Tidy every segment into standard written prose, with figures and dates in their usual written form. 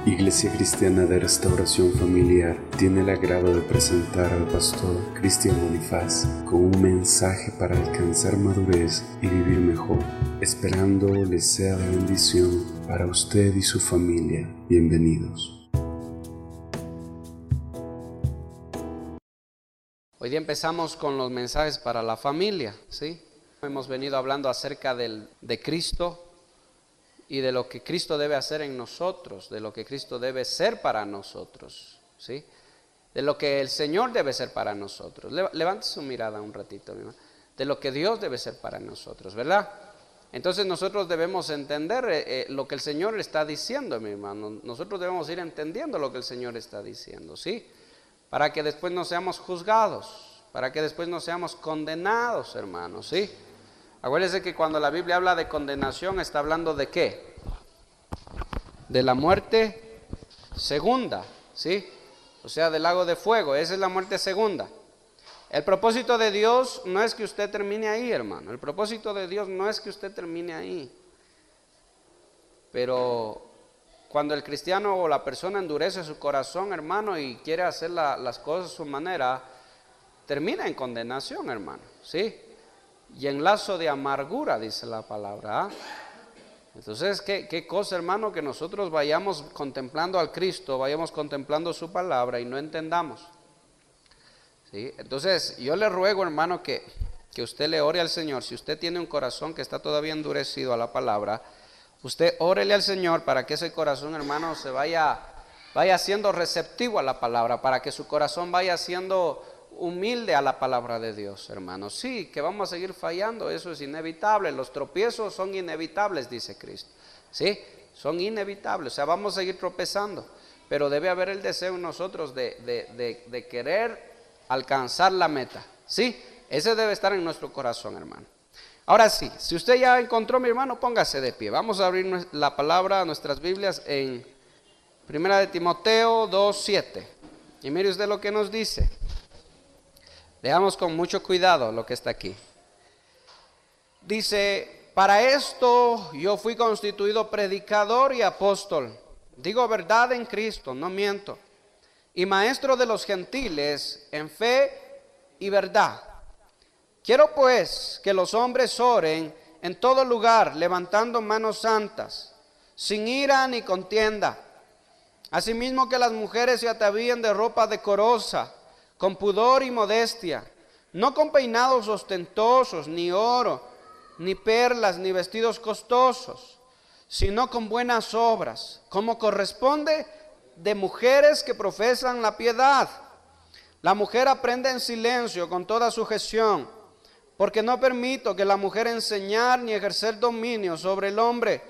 Iglesia Cristiana de Restauración Familiar tiene el agrado de presentar al pastor Cristian Bonifaz con un mensaje para alcanzar madurez y vivir mejor, esperando les sea de bendición para usted y su familia. Bienvenidos. Hoy día empezamos con los mensajes para la familia, ¿sí? Hemos venido hablando acerca de Cristo y de lo que Cristo debe hacer en nosotros, de lo que Cristo debe ser para nosotros, ¿sí? De lo que el Señor debe ser para nosotros. Levante su mirada un ratito, mi hermano. De lo que Dios debe ser para nosotros, ¿verdad? Entonces nosotros debemos entender lo que el Señor está diciendo, mi hermano. Nosotros debemos ir entendiendo lo que el Señor está diciendo, ¿sí? Para que después no seamos juzgados, para que después no seamos condenados, hermanos, ¿sí? Acuérdense que cuando la Biblia habla de condenación está hablando de ¿qué? De la muerte segunda, ¿sí? O sea, del lago de fuego. Esa es la muerte segunda. El propósito de Dios no es que usted termine ahí, hermano. El propósito de Dios no es que usted termine ahí. Pero cuando el cristiano o la persona endurece su corazón, hermano, y quiere hacer las cosas a su manera, termina en condenación, hermano, ¿sí? Y en lazo de amargura, dice la palabra, ¿ah? Entonces, ¿qué cosa, hermano? Que nosotros vayamos contemplando al Cristo, vayamos contemplando su palabra y no entendamos, ¿sí? Entonces, yo le ruego, hermano, que usted le ore al Señor. Si usted tiene un corazón que está todavía endurecido a la palabra, usted órele al Señor para que ese corazón, hermano, se vaya siendo receptivo a la palabra, para que su corazón vaya siendo humilde a la palabra de Dios, hermanos. Sí, que vamos a seguir fallando, eso es inevitable. Los tropiezos son inevitables, dice Cristo, sí, son inevitables. O sea, vamos a seguir tropezando, pero debe haber el deseo en nosotros de querer alcanzar la meta, sí. Ese debe estar en nuestro corazón, hermano. Ahora sí, si usted ya encontró, mi hermano, póngase de pie. Vamos a abrir la palabra, nuestras Biblias, en 1 de Timoteo 2:7. Y mire usted lo que nos dice. Leamos con mucho cuidado lo que está aquí. Dice: para esto yo fui constituido predicador y apóstol, digo verdad en Cristo, no miento, y maestro de los gentiles en fe y verdad. Quiero pues que los hombres oren en todo lugar, levantando manos santas, sin ira ni contienda. Asimismo que las mujeres se atavíen de ropa decorosa, con pudor y modestia, no con peinados ostentosos, ni oro, ni perlas, ni vestidos costosos, sino con buenas obras, como corresponde de mujeres que profesan la piedad. La mujer aprende en silencio con toda sujeción, porque no permito que la mujer enseñar ni ejercer dominio sobre el hombre,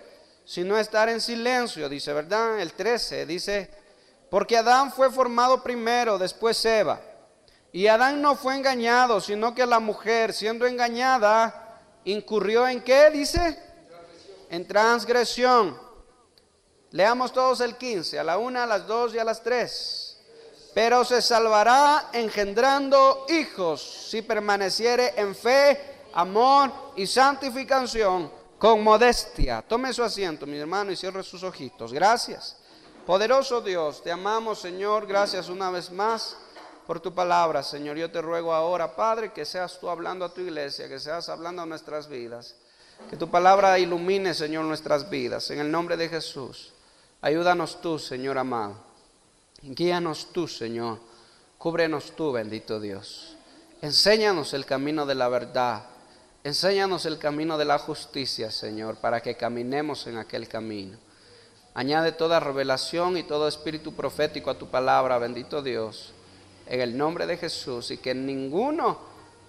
sino estar en silencio, dice, ¿verdad? El 13 dice: porque Adán fue formado primero, después Eva. Y Adán no fue engañado, sino que la mujer, siendo engañada, incurrió ¿en qué? Dice, en transgresión. Leamos todos el 15, a la 1, a las 2 y a las 3. Pero se salvará engendrando hijos, si permaneciere en fe, amor y santificación, con modestia. Tome su asiento, mi hermano, y cierre sus ojitos. Gracias. Poderoso Dios, te amamos, Señor. Gracias una vez más por tu palabra, Señor. Yo te ruego ahora, Padre, que seas tú hablando a tu iglesia, que seas hablando a nuestras vidas, que tu palabra ilumine, Señor, nuestras vidas, en el nombre de Jesús. Ayúdanos tú, Señor amado, guíanos tú, Señor, cúbrenos tú, bendito Dios. Enséñanos el camino de la verdad, enséñanos el camino de la justicia, Señor, para que caminemos en aquel camino. Añade toda revelación y todo espíritu profético a tu palabra, bendito Dios, en el nombre de Jesús, y que ninguno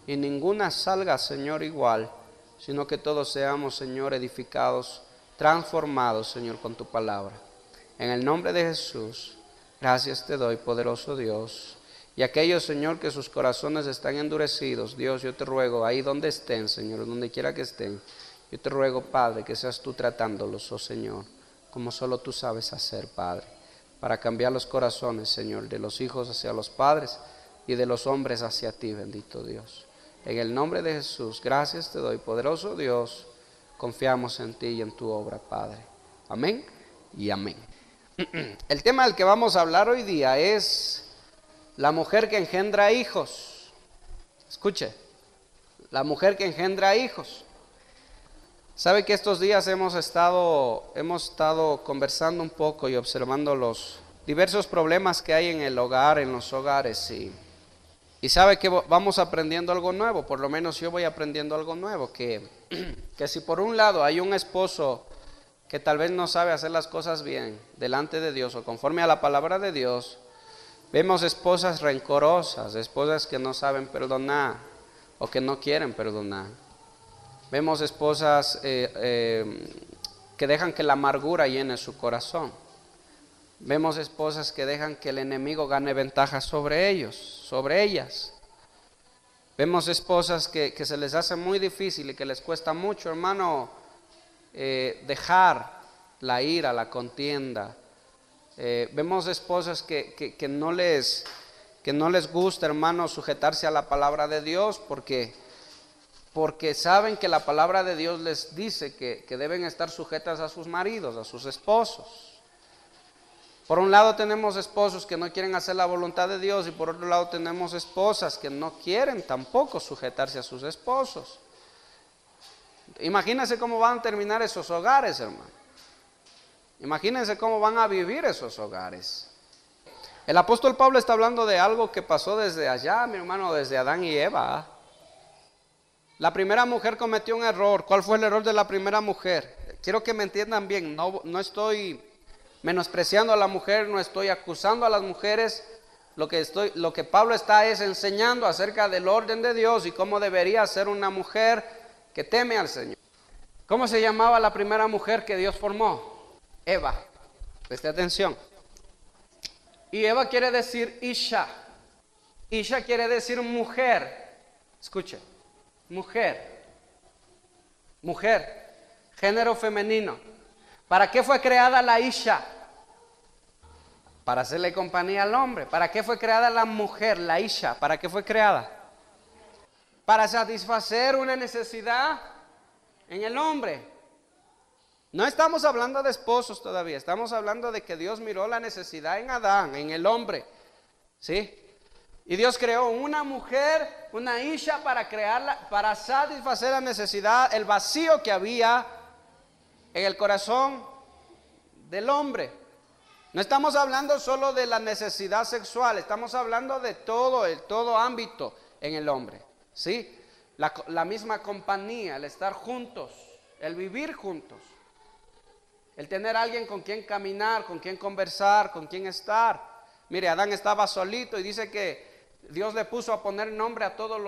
y ninguna salga, Señor, igual, sino que todos seamos, Señor, edificados, transformados, Señor, con tu palabra. En el nombre de Jesús, gracias te doy, poderoso Dios. Y aquellos, Señor, que sus corazones están endurecidos, Dios, yo te ruego, ahí donde estén, Señor, donde quiera que estén, yo te ruego, Padre, que seas tú tratándolos, oh Señor, como solo tú sabes hacer, Padre, para cambiar los corazones, Señor, de los hijos hacia los padres y de los hombres hacia ti, bendito Dios. En el nombre de Jesús, gracias te doy, poderoso Dios, confiamos en ti y en tu obra, Padre. Amén y amén. El tema del que vamos a hablar hoy día es la mujer que engendra hijos. Escuche, la mujer que engendra hijos. Sabe que estos días hemos estado conversando un poco y observando los diversos problemas que hay en el hogar, en los hogares, y sabe que vamos aprendiendo algo nuevo. Por lo menos yo voy aprendiendo algo nuevo, que si por un lado hay un esposo que tal vez no sabe hacer las cosas bien delante de Dios o conforme a la palabra de Dios, vemos esposas rencorosas, esposas que no saben perdonar o que no quieren perdonar. Vemos esposas que dejan que la amargura llene su corazón. Vemos esposas que dejan que el enemigo gane ventaja sobre ellos, sobre ellas. Vemos esposas que se les hace muy difícil y que les cuesta mucho, hermano, dejar la ira, la contienda. Vemos esposas que no les gusta, hermano, sujetarse a la palabra de Dios porque saben que la palabra de Dios les dice que deben estar sujetas a sus maridos, a sus esposos. Por un lado tenemos esposos que no quieren hacer la voluntad de Dios y por otro lado tenemos esposas que no quieren tampoco sujetarse a sus esposos. Imagínense cómo van a terminar esos hogares, hermano. Imagínense cómo van a vivir esos hogares. El apóstol Pablo está hablando de algo que pasó desde allá, mi hermano, desde Adán y Eva. La primera mujer cometió un error. ¿Cuál fue el error de la primera mujer? Quiero que me entiendan bien, no estoy menospreciando a la mujer, no estoy acusando a las mujeres. Lo que Pablo está es enseñando acerca del orden de Dios y cómo debería ser una mujer que teme al Señor. ¿Cómo se llamaba la primera mujer que Dios formó? Eva. Preste atención. Y Eva quiere decir Isha. Isha quiere decir mujer. Escuche. Mujer, género femenino. ¿Para qué fue creada la Isha? Para hacerle compañía al hombre. ¿Para qué fue creada la mujer, la Isha? ¿Para qué fue creada? Para satisfacer una necesidad en el hombre. No estamos hablando de esposos todavía, estamos hablando de que Dios miró la necesidad en Adán, en el hombre, ¿sí? Y Dios creó una mujer, una Isha, para satisfacer la necesidad, el vacío que había en el corazón del hombre. No estamos hablando solo de la necesidad sexual, estamos hablando de todo ámbito en el hombre, ¿sí? La misma compañía, el estar juntos, el vivir juntos, el tener alguien con quien caminar, con quien conversar, con quien estar. Mire, Adán estaba solito y dice que Dios le puso a poner nombre a todos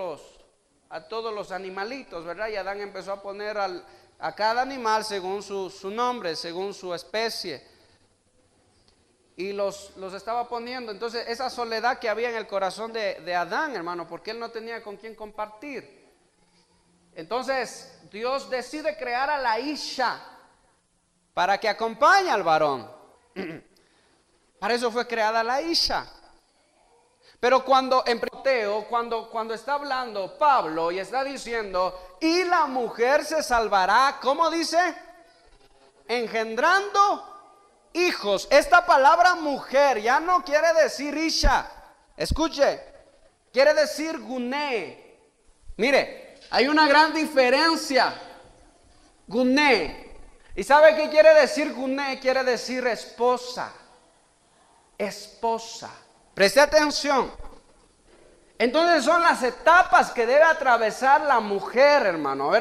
los animalitos, ¿verdad? Y Adán empezó a poner a cada animal según su nombre, según su especie. Y los estaba poniendo. Entonces esa soledad que había en el corazón de Adán, hermano, porque él no tenía con quién compartir. Entonces Dios decide crear a la Isha para que acompañe al varón. Para eso fue creada la Isha. Pero cuando está hablando Pablo y está diciendo, y la mujer se salvará, ¿cómo dice? Engendrando hijos. Esta palabra mujer ya no quiere decir Isha. Escuche, quiere decir Guné. Mire, hay una gran diferencia. Guné. ¿Y sabe qué quiere decir Guné? Quiere decir esposa. Esposa. Preste atención. Entonces son las etapas que debe atravesar la mujer, hermano.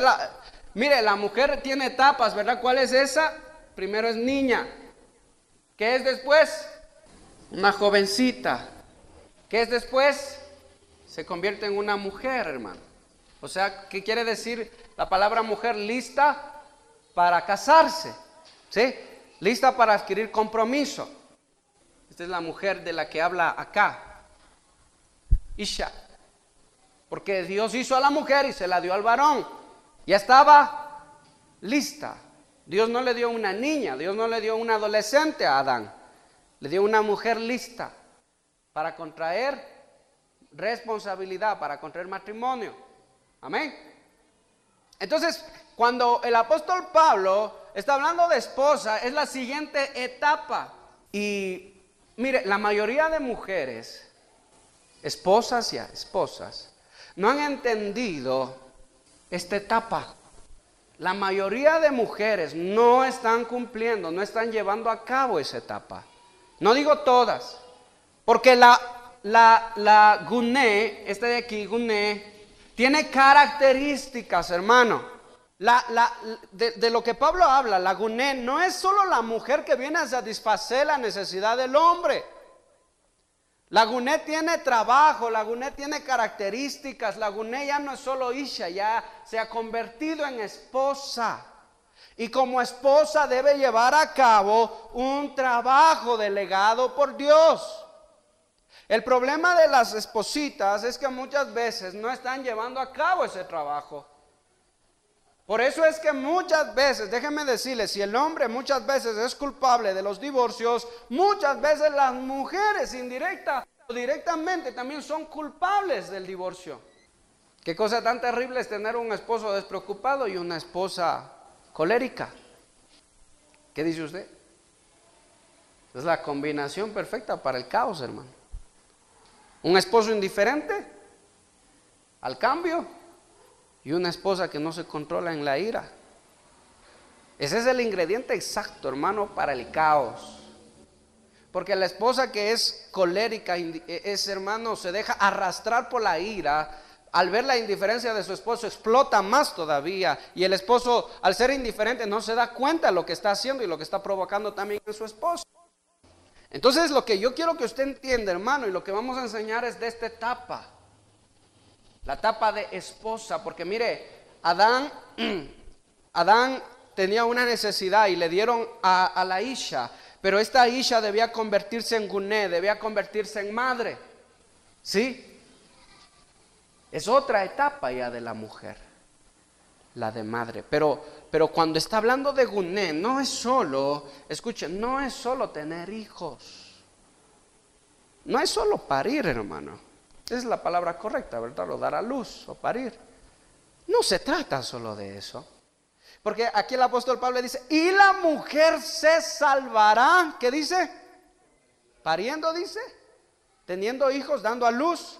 Mire, la mujer tiene etapas, ¿verdad? ¿Cuál es esa? Primero es niña. ¿Qué es después? Una jovencita. ¿Qué es después? Se convierte en una mujer, hermano. O sea, ¿qué quiere decir la palabra mujer? Lista para casarse, ¿sí? Lista para adquirir compromiso. Esta es la mujer de la que habla acá, Isha. Porque Dios hizo a la mujer y se la dio al varón. Ya estaba lista. Dios no le dio una niña, Dios no le dio un adolescente a Adán. Le dio una mujer lista para contraer responsabilidad, para contraer matrimonio. Amén. Entonces, cuando el apóstol Pablo está hablando de esposa, es la siguiente etapa. Y mire, la mayoría de mujeres, esposas y esposas, no han entendido esta etapa. La mayoría de mujeres no están cumpliendo, no están llevando a cabo esa etapa. No digo todas, porque la guné, esta de aquí, guné, tiene características, hermano. De lo que Pablo habla, la guné no es solo la mujer que viene a satisfacer la necesidad del hombre. La guné tiene trabajo, la guné tiene características, la guné ya no es solo isha, ya se ha convertido en esposa. Y como esposa debe llevar a cabo un trabajo delegado por Dios. El problema de las espositas es que muchas veces no están llevando a cabo ese trabajo. Por eso es que muchas veces, déjenme decirles, si el hombre muchas veces es culpable de los divorcios, muchas veces las mujeres indirecta o directamente también son culpables del divorcio. Qué cosa tan terrible es tener un esposo despreocupado y una esposa colérica. ¿Qué dice usted? Es la combinación perfecta para el caos, hermano. Un esposo indiferente al cambio y una esposa que no se controla en la ira. Ese es el ingrediente exacto, hermano, para el caos. Porque la esposa que es colérica, hermano, se deja arrastrar por la ira. Al ver la indiferencia de su esposo, explota más todavía. Y el esposo, al ser indiferente, no se da cuenta de lo que está haciendo y lo que está provocando también en su esposo. Entonces, lo que yo quiero que usted entienda, hermano, y lo que vamos a enseñar es de esta etapa. La etapa de esposa, porque mire, Adán tenía una necesidad y le dieron a la isha, pero esta isha debía convertirse en guné, debía convertirse en madre, ¿sí? Es otra etapa ya de la mujer, la de madre, pero cuando está hablando de guné, no es solo, escuchen, no es solo tener hijos, no es solo parir, hermano. Esa es la palabra correcta, ¿verdad? O dar a luz o parir. No se trata solo de eso. Porque aquí el apóstol Pablo dice, y la mujer se salvará. ¿Qué dice? Pariendo, dice. Teniendo hijos, dando a luz.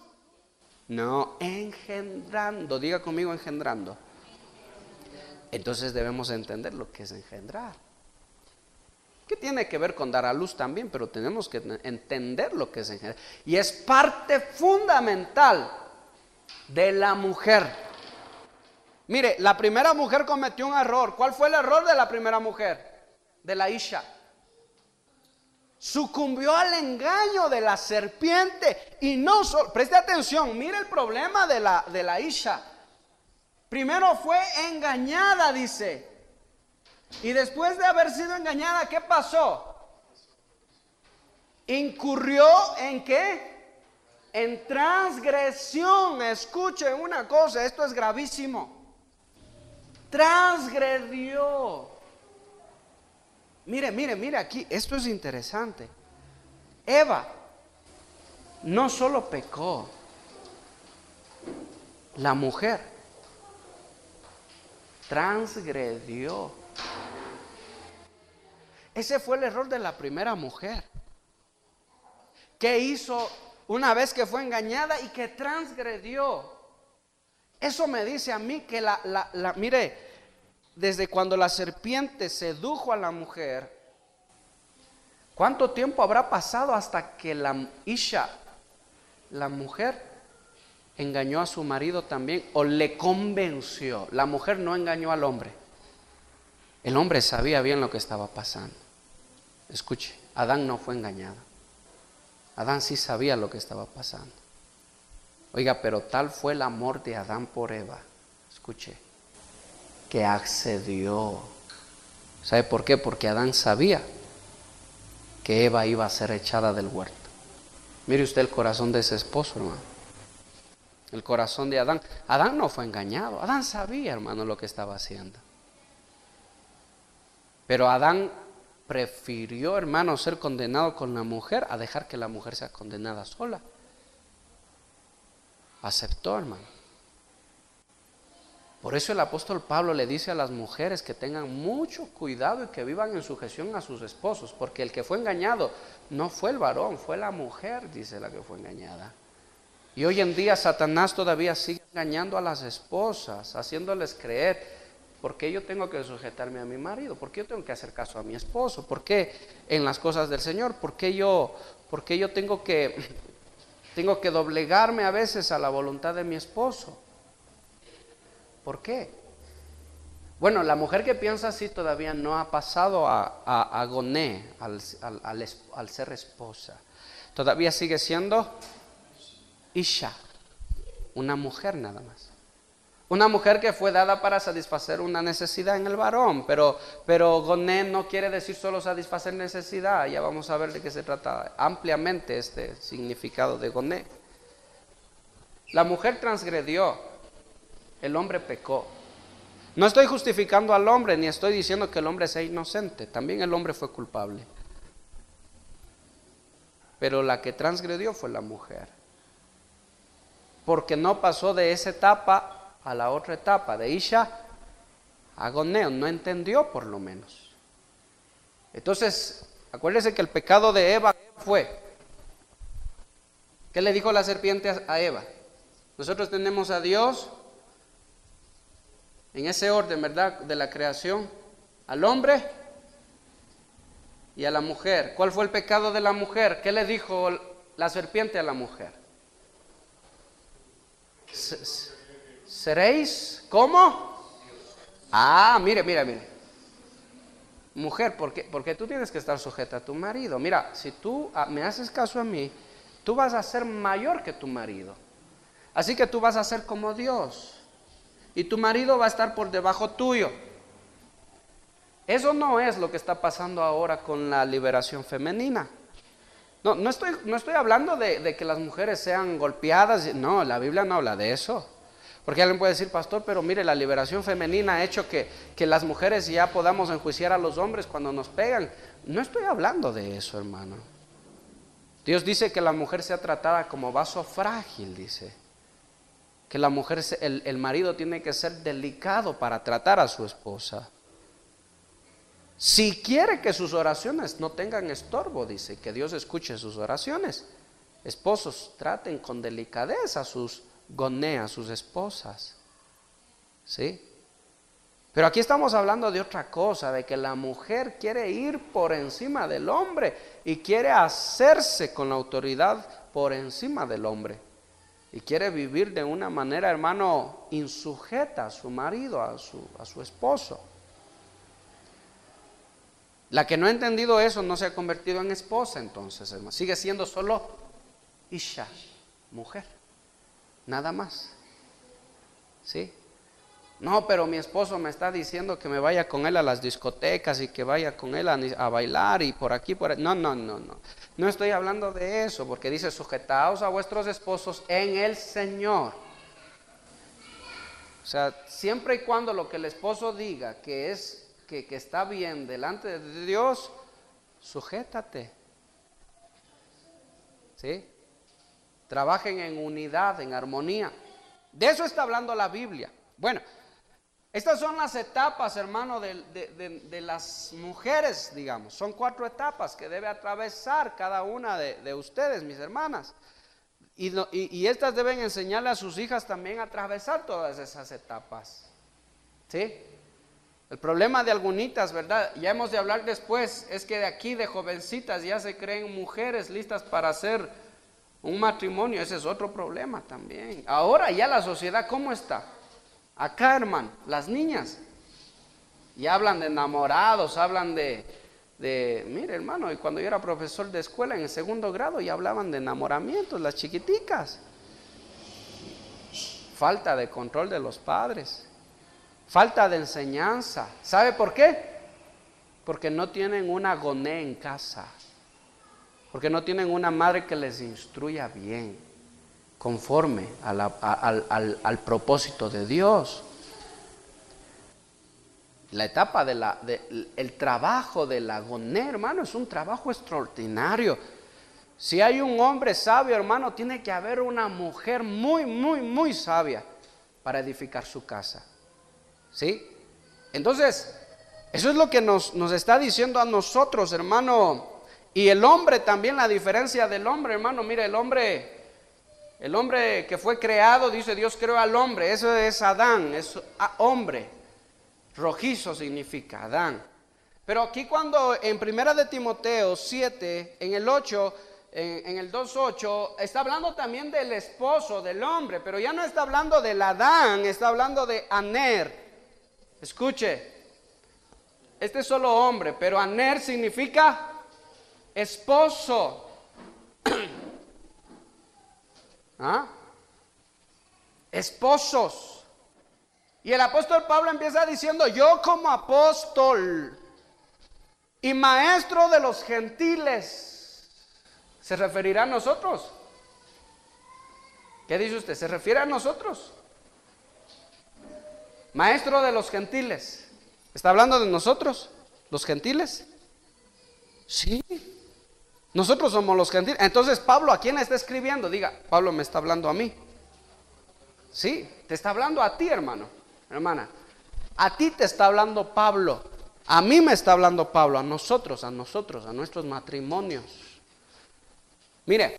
No, engendrando. Diga conmigo, engendrando. Entonces debemos entender lo que es engendrar. Que tiene que ver con dar a luz también, pero tenemos que entender lo que es engendrar. Y es parte fundamental de la mujer. Mire, la primera mujer cometió un error. ¿Cuál fue el error de la primera mujer? De la isha. Sucumbió al engaño de la serpiente. Y no solo, preste atención, mire el problema de la isha. Primero fue engañada, dice. Y después de haber sido engañada, ¿qué pasó? Incurrió ¿en qué? En transgresión. Escuchen una cosa, esto es gravísimo. Transgredió. Mire aquí, esto es interesante. Eva no solo pecó, la mujer transgredió. Ese fue el error de la primera mujer. ¿Qué hizo una vez que fue engañada y que transgredió? Eso me dice a mí que mire, desde cuando la serpiente sedujo a la mujer, ¿cuánto tiempo habrá pasado hasta que la isha, la mujer, engañó a su marido también o le convenció? La mujer no engañó al hombre. El hombre sabía bien lo que estaba pasando. Escuche, Adán no fue engañado. Adán sí sabía lo que estaba pasando. Oiga, pero tal fue el amor de Adán por Eva, escuche, que accedió. ¿Sabe por qué? Porque Adán sabía que Eva iba a ser echada del huerto. Mire usted el corazón de ese esposo, hermano. El corazón de Adán. Adán no fue engañado. Adán sabía, hermano, lo que estaba haciendo. Pero Adán prefirió, hermano, ser condenado con la mujer a dejar que la mujer sea condenada sola. Aceptó, hermano. Por eso el apóstol Pablo le dice a las mujeres que tengan mucho cuidado y que vivan en sujeción a sus esposos, porque el que fue engañado no fue el varón, fue la mujer, dice la que fue engañada. Y hoy en día Satanás todavía sigue engañando a las esposas, haciéndoles creer: ¿por qué yo tengo que sujetarme a mi marido? ¿Por qué yo tengo que hacer caso a mi esposo? ¿Por qué en las cosas del Señor? ¿Por qué yo tengo que doblegarme a veces a la voluntad de mi esposo? ¿Por qué? Bueno, la mujer que piensa así todavía no ha pasado a goné, al ser esposa. Todavía sigue siendo Isha, una mujer nada más. Una mujer que fue dada para satisfacer una necesidad en el varón, pero goné no quiere decir solo satisfacer necesidad. Ya vamos a ver de qué se trata ampliamente este significado de goné. La mujer transgredió, el hombre pecó. No estoy justificando al hombre, ni estoy diciendo que el hombre sea inocente. También el hombre fue culpable. Pero la que transgredió fue la mujer, porque no pasó de esa etapa a la otra etapa, de Isha a Goneo, no entendió por lo menos. Entonces, acuérdense que el pecado de Eva fue: ¿qué le dijo la serpiente a Eva? Nosotros tenemos a Dios en ese orden, ¿verdad?, de la creación, al hombre y a la mujer. ¿Cuál fue el pecado de la mujer? ¿Qué le dijo la serpiente a la mujer? ¿Seréis cómo? Mire. Mujer, porque tú tienes que estar sujeta a tu marido. Mira, si tú me haces caso a mí, tú vas a ser mayor que tu marido. Así que tú vas a ser como Dios. Y tu marido va a estar por debajo tuyo. Eso no es lo que está pasando ahora con la liberación femenina. No estoy hablando de que las mujeres sean golpeadas. No, la Biblia no habla de eso. Porque alguien puede decir: pastor, pero mire, la liberación femenina ha hecho que las mujeres ya podamos enjuiciar a los hombres cuando nos pegan. No estoy hablando de eso, hermano. Dios dice que la mujer sea tratada como vaso frágil, dice. Que la mujer, el marido tiene que ser delicado para tratar a su esposa. Si quiere que sus oraciones no tengan estorbo, dice, que Dios escuche sus oraciones. Esposos, traten con delicadeza a sus goneas, sus esposas. ¿Sí? Pero aquí estamos hablando de otra cosa, de que la mujer quiere ir por encima del hombre y quiere hacerse con la autoridad por encima del hombre. Y quiere vivir de una manera, hermano, insujeta a su marido, a su esposo. La que no ha entendido eso no se ha convertido en esposa, entonces, hermano. Sigue siendo solo Isha, mujer. Nada más. ¿Sí? No, pero mi esposo me está diciendo que me vaya con él a las discotecas y que vaya con él a bailar y por aquí, por ahí. No. No estoy hablando de eso, porque dice: sujetaos a vuestros esposos en el Señor. O sea, siempre y cuando lo que el esposo diga que está bien delante de Dios, sujétate. ¿Sí? Trabajen en unidad, en armonía. De eso está hablando la Biblia. Bueno, estas son las etapas, hermano, de las mujeres, digamos. Son 4 etapas que debe atravesar cada una de ustedes, mis hermanas. Y estas deben enseñarle a sus hijas también a atravesar todas esas etapas. ¿Sí? El problema de algunitas, ¿verdad? Ya hemos de hablar después, es que de aquí, de jovencitas, ya se creen mujeres listas para hacer un matrimonio. Ese es otro problema también. Ahora ya la sociedad, ¿cómo está? Acá, hermano, las niñas ya hablan de enamorados, hablan de mire, hermano, y cuando yo era profesor de escuela en el 2º grado ya hablaban de enamoramientos, las chiquiticas. Falta de control de los padres, falta de enseñanza. ¿Sabe por qué? Porque no tienen una goné en casa, porque no tienen una madre que les instruya bien, conforme al propósito de Dios. La etapa el trabajo de la goné, hermano, es un trabajo extraordinario. Si hay un hombre sabio, hermano, tiene que haber una mujer muy, muy, muy sabia para edificar su casa. ¿Sí? Entonces, eso es lo que nos está diciendo a nosotros, hermano. Y el hombre también, la diferencia del hombre, hermano. Mira, el hombre que fue creado, dice Dios creó al hombre. Eso es Adán, es hombre. Rojizo significa Adán. Pero aquí cuando en primera de Timoteo 7, en el 8, en el 2:8, está hablando también del esposo del hombre, pero ya no está hablando del Adán, está hablando de Aner. Escuche, este es solo hombre, pero Aner significa esposo. ¿Ah? Esposos. Y el apóstol Pablo empieza diciendo: yo como apóstol y maestro de los gentiles. ¿Se referirá a nosotros? ¿Qué dice usted? ¿Se refiere a nosotros? Maestro de los gentiles. ¿Está hablando de nosotros, los gentiles? Sí. Nosotros somos los gentiles. Entonces, Pablo, ¿a quién está escribiendo? Diga, Pablo me está hablando a mí. Sí, te está hablando a ti, hermano, hermana. A ti te está hablando Pablo. A mí me está hablando Pablo, a nosotros, a nuestros matrimonios. Mire,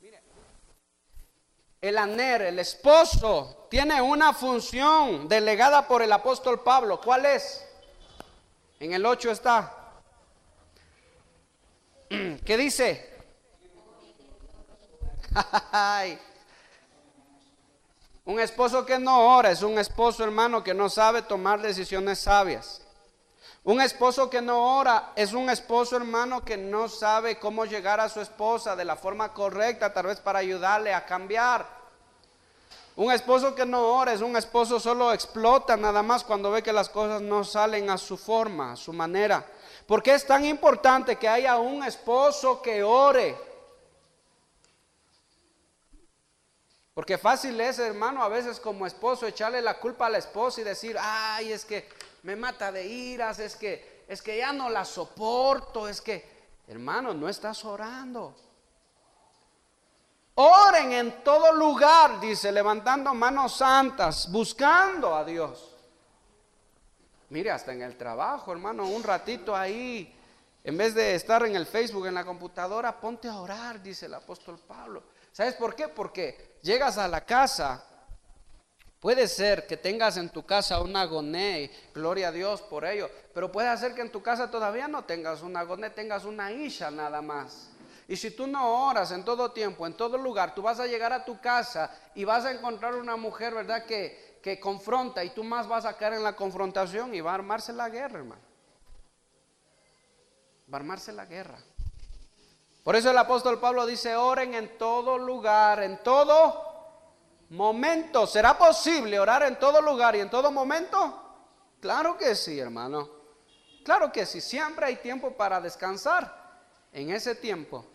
el Aner, el esposo, tiene una función delegada por el apóstol Pablo. ¿Cuál es? En el 8 está. ¿Qué dice? Un esposo que no ora es un esposo, hermano, que no sabe tomar decisiones sabias. Un esposo que no ora es un esposo, hermano, que no sabe cómo llegar a su esposa de la forma correcta, tal vez para ayudarle a cambiar. Un esposo que no ora es un esposo solo explota nada más cuando ve que las cosas no salen a su forma, a su manera. ¿Por qué es tan importante que haya un esposo que ore? Porque fácil es, hermano, a veces como esposo echarle la culpa a la esposa y decir: ay, es que me mata de iras, es que ya no la soporto, es que, hermano, no estás orando. Oren en todo lugar, dice, levantando manos santas, buscando a Dios. Mire, hasta en el trabajo, hermano, un ratito ahí, en vez de estar en el Facebook, en la computadora, ponte a orar, dice el apóstol Pablo. ¿Sabes por qué? Porque llegas a la casa, puede ser que tengas en tu casa una goné, gloria a Dios por ello, pero puede ser que en tu casa todavía no tengas una goné, tengas una isha nada más. Y si tú no oras en todo tiempo, en todo lugar, tú vas a llegar a tu casa y vas a encontrar una mujer, ¿verdad?, que confronta, y tú más vas a caer en la confrontación y va a armarse la guerra, hermano. Va a armarse la guerra. Por eso el apóstol Pablo dice: oren en todo lugar, en todo momento. ¿Será posible orar en todo lugar y en todo momento? Claro que sí, hermano. Claro que sí. Siempre hay tiempo para descansar. En ese tiempo,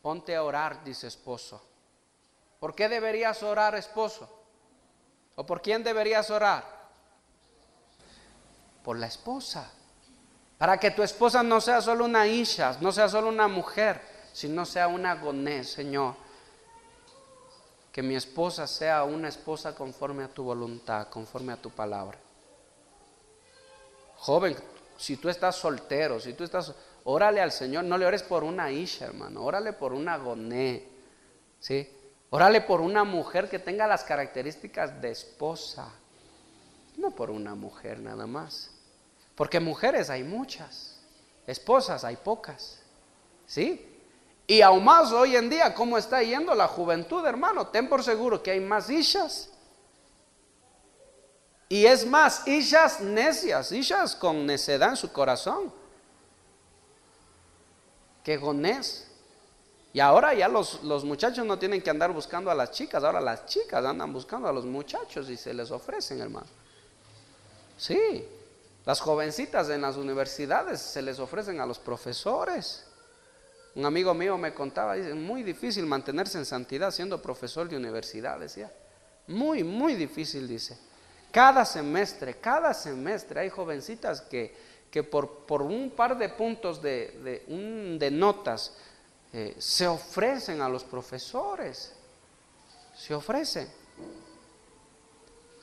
ponte a orar, dice esposo. ¿Por qué deberías orar, esposo? ¿O por quién deberías orar? Por la esposa. Para que tu esposa no sea solo una isha, no sea solo una mujer, sino sea una goné, Señor. Que mi esposa sea una esposa conforme a tu voluntad, conforme a tu palabra. Joven, si tú estás soltero, órale al Señor, no le ores por una isha, hermano, órale por una goné, ¿sí? Órale por una mujer que tenga las características de esposa, no por una mujer nada más. Porque mujeres hay muchas, esposas hay pocas, ¿sí? Y aún más hoy en día, ¿cómo está yendo la juventud, hermano? Ten por seguro que hay más ishas. Y es más, ishas necias, ishas con necedad en su corazón, que gonés. Y ahora ya los muchachos no tienen que andar buscando a las chicas, ahora las chicas andan buscando a los muchachos y se les ofrecen, hermano. Sí, las jovencitas en las universidades se les ofrecen a los profesores. Un amigo mío me contaba, dice, muy difícil mantenerse en santidad siendo profesor de universidad, decía. Muy, muy difícil, dice. Cada semestre hay jovencitas que por un par de puntos de notas se ofrecen a los profesores. Se ofrecen.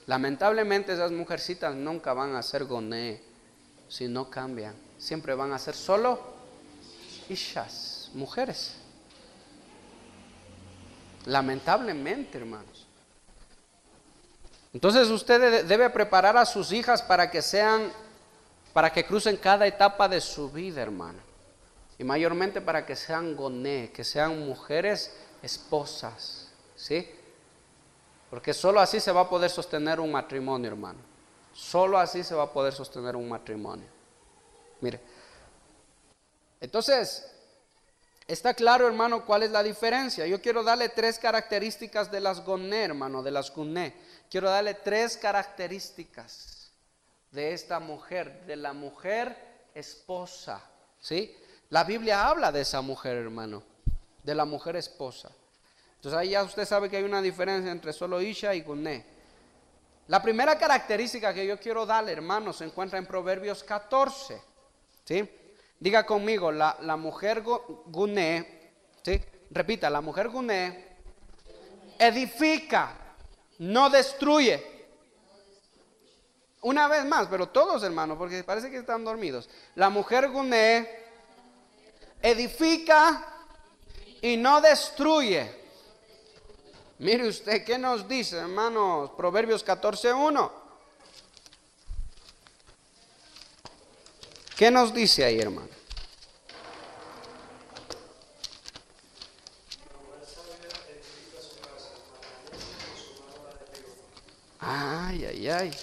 Lamentablemente esas mujercitas nunca van a ser goné si no cambian. Siempre van a ser solo ishas, mujeres. Lamentablemente, hermanos. Entonces usted debe preparar a sus hijas para que crucen cada etapa de su vida, hermano. Y mayormente para que sean goné, que sean mujeres esposas, ¿sí? Porque solo así se va a poder sostener un matrimonio, hermano. Solo así se va a poder sostener un matrimonio. Mire, entonces, está claro, hermano, cuál es la diferencia. Yo quiero darle 3 características de las goné, hermano, de las guné. Quiero darle 3 características de esta mujer, de la mujer esposa, ¿sí? La Biblia habla de esa mujer, hermano, de la mujer esposa. Entonces ahí ya usted sabe que hay una diferencia entre solo isha y guné. La primera característica que yo quiero darle, hermano, se encuentra en Proverbios 14, ¿sí? Diga conmigo, la mujer guné, ¿sí? Repita, la mujer guné edifica, no destruye. Una vez más, pero todos, hermanos, porque parece que están dormidos. La mujer guné edifica y no destruye. Mire usted, ¿qué nos dice, hermanos? Proverbios 14:1. ¿Qué nos dice ahí, hermano? Ay, ay, ay.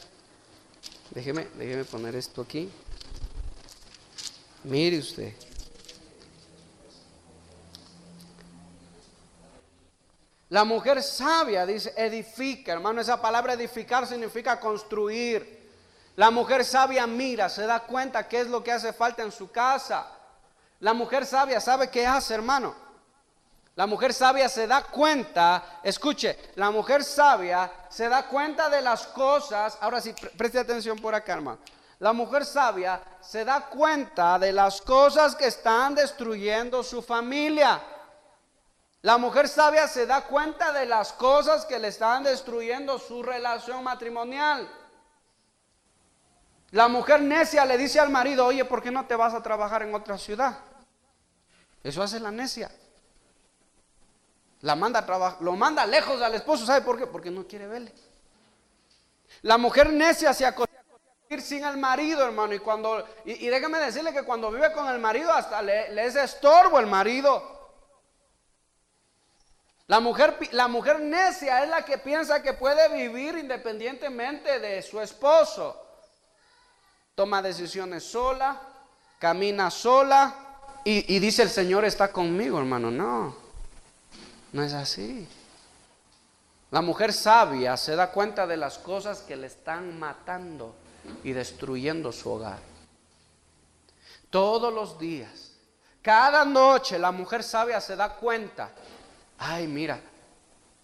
Déjeme poner esto aquí. Mire usted. La mujer sabia, dice, edifica. Hermano, esa palabra edificar significa construir. La mujer sabia mira, se da cuenta qué es lo que hace falta en su casa. La mujer sabia sabe qué hace, hermano. La mujer sabia se da cuenta, escuche, la mujer sabia se da cuenta de las cosas. Ahora sí, preste atención por acá, hermano. La mujer sabia se da cuenta de las cosas que están destruyendo su familia. La mujer sabia se da cuenta de las cosas que le están destruyendo su relación matrimonial. La mujer necia le dice al marido, oye, ¿por qué no te vas a trabajar en otra ciudad? Eso hace la necia. Lo manda lejos al esposo, ¿sabe por qué? Porque no quiere verle. La mujer necia se acostumbra a vivir sin el marido, hermano, y déjame decirle que cuando vive con el marido hasta le es estorbo el marido. La mujer necia es la que piensa que puede vivir independientemente de su esposo. Toma decisiones sola, camina sola y dice el Señor está conmigo, hermano. No es así. La mujer sabia se da cuenta de las cosas que le están matando y destruyendo su hogar. Todos los días, cada noche, la mujer sabia se da cuenta. Ay, mira,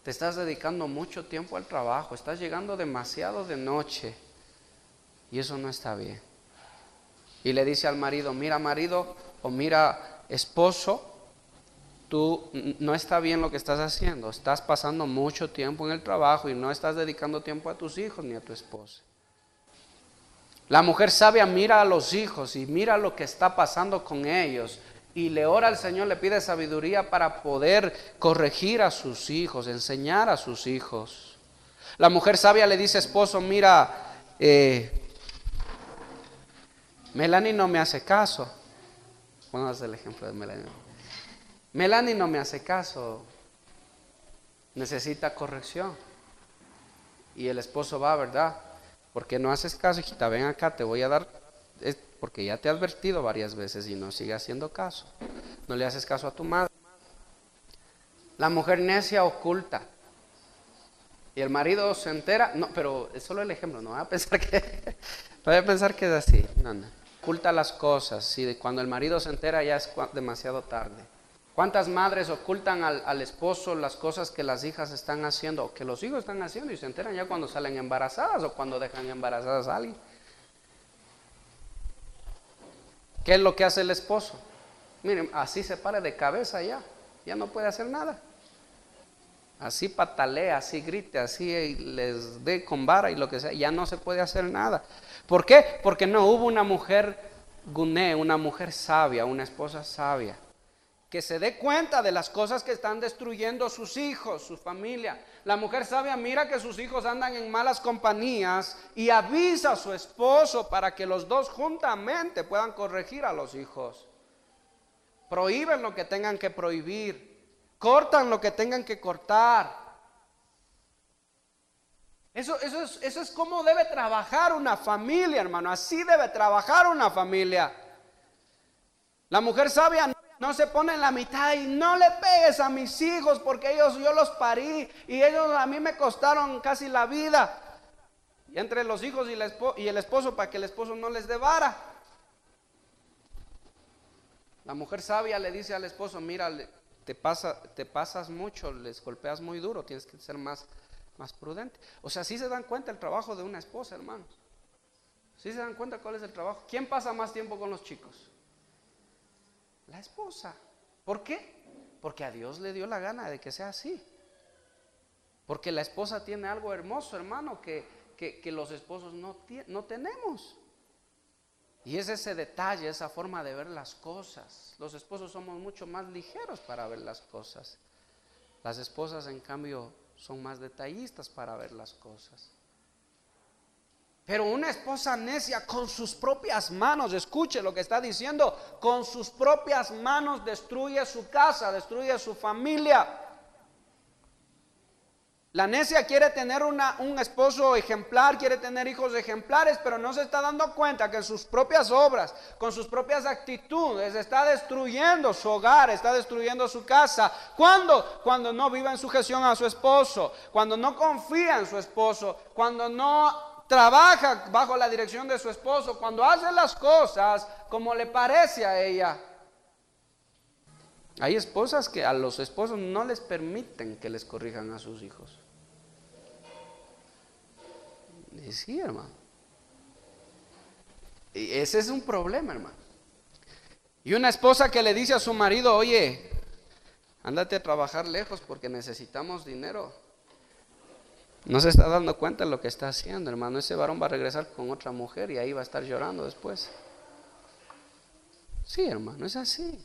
te estás dedicando mucho tiempo al trabajo, estás llegando demasiado de noche y eso no está bien. Y le dice al marido, mira marido o mira esposo, tú no está bien lo que estás haciendo, estás pasando mucho tiempo en el trabajo y no estás dedicando tiempo a tus hijos ni a tu esposa. La mujer sabia mira a los hijos y mira lo que está pasando con ellos. Y le ora al Señor, le pide sabiduría para poder corregir a sus hijos, enseñar a sus hijos. La mujer sabia le dice, esposo, mira, Melanie no me hace caso. Vamos a hacer el ejemplo de Melanie. Melanie no me hace caso, necesita corrección. Y el esposo va, ¿verdad? ¿Por qué no haces caso, hijita? Ven acá, te voy a dar... Porque ya te he advertido varias veces y no sigue haciendo caso. No le haces caso a tu madre. La mujer necia oculta. Y el marido se entera. No, pero es solo el ejemplo. No voy a pensar que es así. No. Oculta las cosas. Y cuando el marido se entera ya es demasiado tarde. ¿Cuántas madres ocultan al esposo las cosas que las hijas están haciendo o que los hijos están haciendo y se enteran ya cuando salen embarazadas o cuando dejan embarazadas a alguien? ¿Qué es lo que hace el esposo? Miren, así se pare de cabeza ya no puede hacer nada. así patalee, así grite, así les dé con vara y lo que sea, ya no se puede hacer nada. ¿Por qué? Porque no hubo una mujer guné, una mujer sabia, una esposa sabia, que se dé cuenta de las cosas que están destruyendo sus hijos, su familia. La mujer sabia mira que sus hijos andan en malas compañías y avisa a su esposo para que los dos juntamente puedan corregir a los hijos. Prohíben lo que tengan que prohibir, cortan lo que tengan que cortar. Eso es como debe trabajar una familia, hermano. Así debe trabajar una familia. La mujer sabia no se pone en la mitad y no le pegues a mis hijos porque yo los parí y ellos a mí me costaron casi la vida. Y entre los hijos y el esposo, para que el esposo no les dé vara. La mujer sabia le dice al esposo: mira, te pasas mucho, les golpeas muy duro, tienes que ser más prudente. O sea, sí se dan cuenta el trabajo de una esposa, hermanos. Sí se dan cuenta cuál es el trabajo. ¿Quién pasa más tiempo con los chicos? La esposa. ¿Por qué? Porque a Dios le dio la gana de que sea así. Porque la esposa tiene algo hermoso, hermano, que los esposos no tenemos. Y es ese detalle, esa forma de ver las cosas. Los esposos somos mucho más ligeros para ver las cosas. Las esposas, en cambio, son más detallistas para ver las cosas. Pero una esposa necia con sus propias manos, escuche lo que está diciendo, con sus propias manos destruye su casa, destruye su familia. La necia quiere tener un esposo ejemplar, quiere tener hijos ejemplares, pero no se está dando cuenta que sus propias obras, con sus propias actitudes, está destruyendo su hogar, está destruyendo su casa. ¿Cuándo? Cuando no vive en sujeción a su esposo, cuando no confía en su esposo, cuando no trabaja bajo la dirección de su esposo, cuando hace las cosas como le parece a ella. Hay esposas que a los esposos no les permiten que les corrijan a sus hijos. Y sí, hermano. Y ese es un problema, hermano. Y una esposa que le dice a su marido: oye, ándate a trabajar lejos porque necesitamos dinero. No se está dando cuenta de lo que está haciendo, hermano. Ese varón va a regresar con otra mujer y ahí va a estar llorando después. Sí, hermano, es así.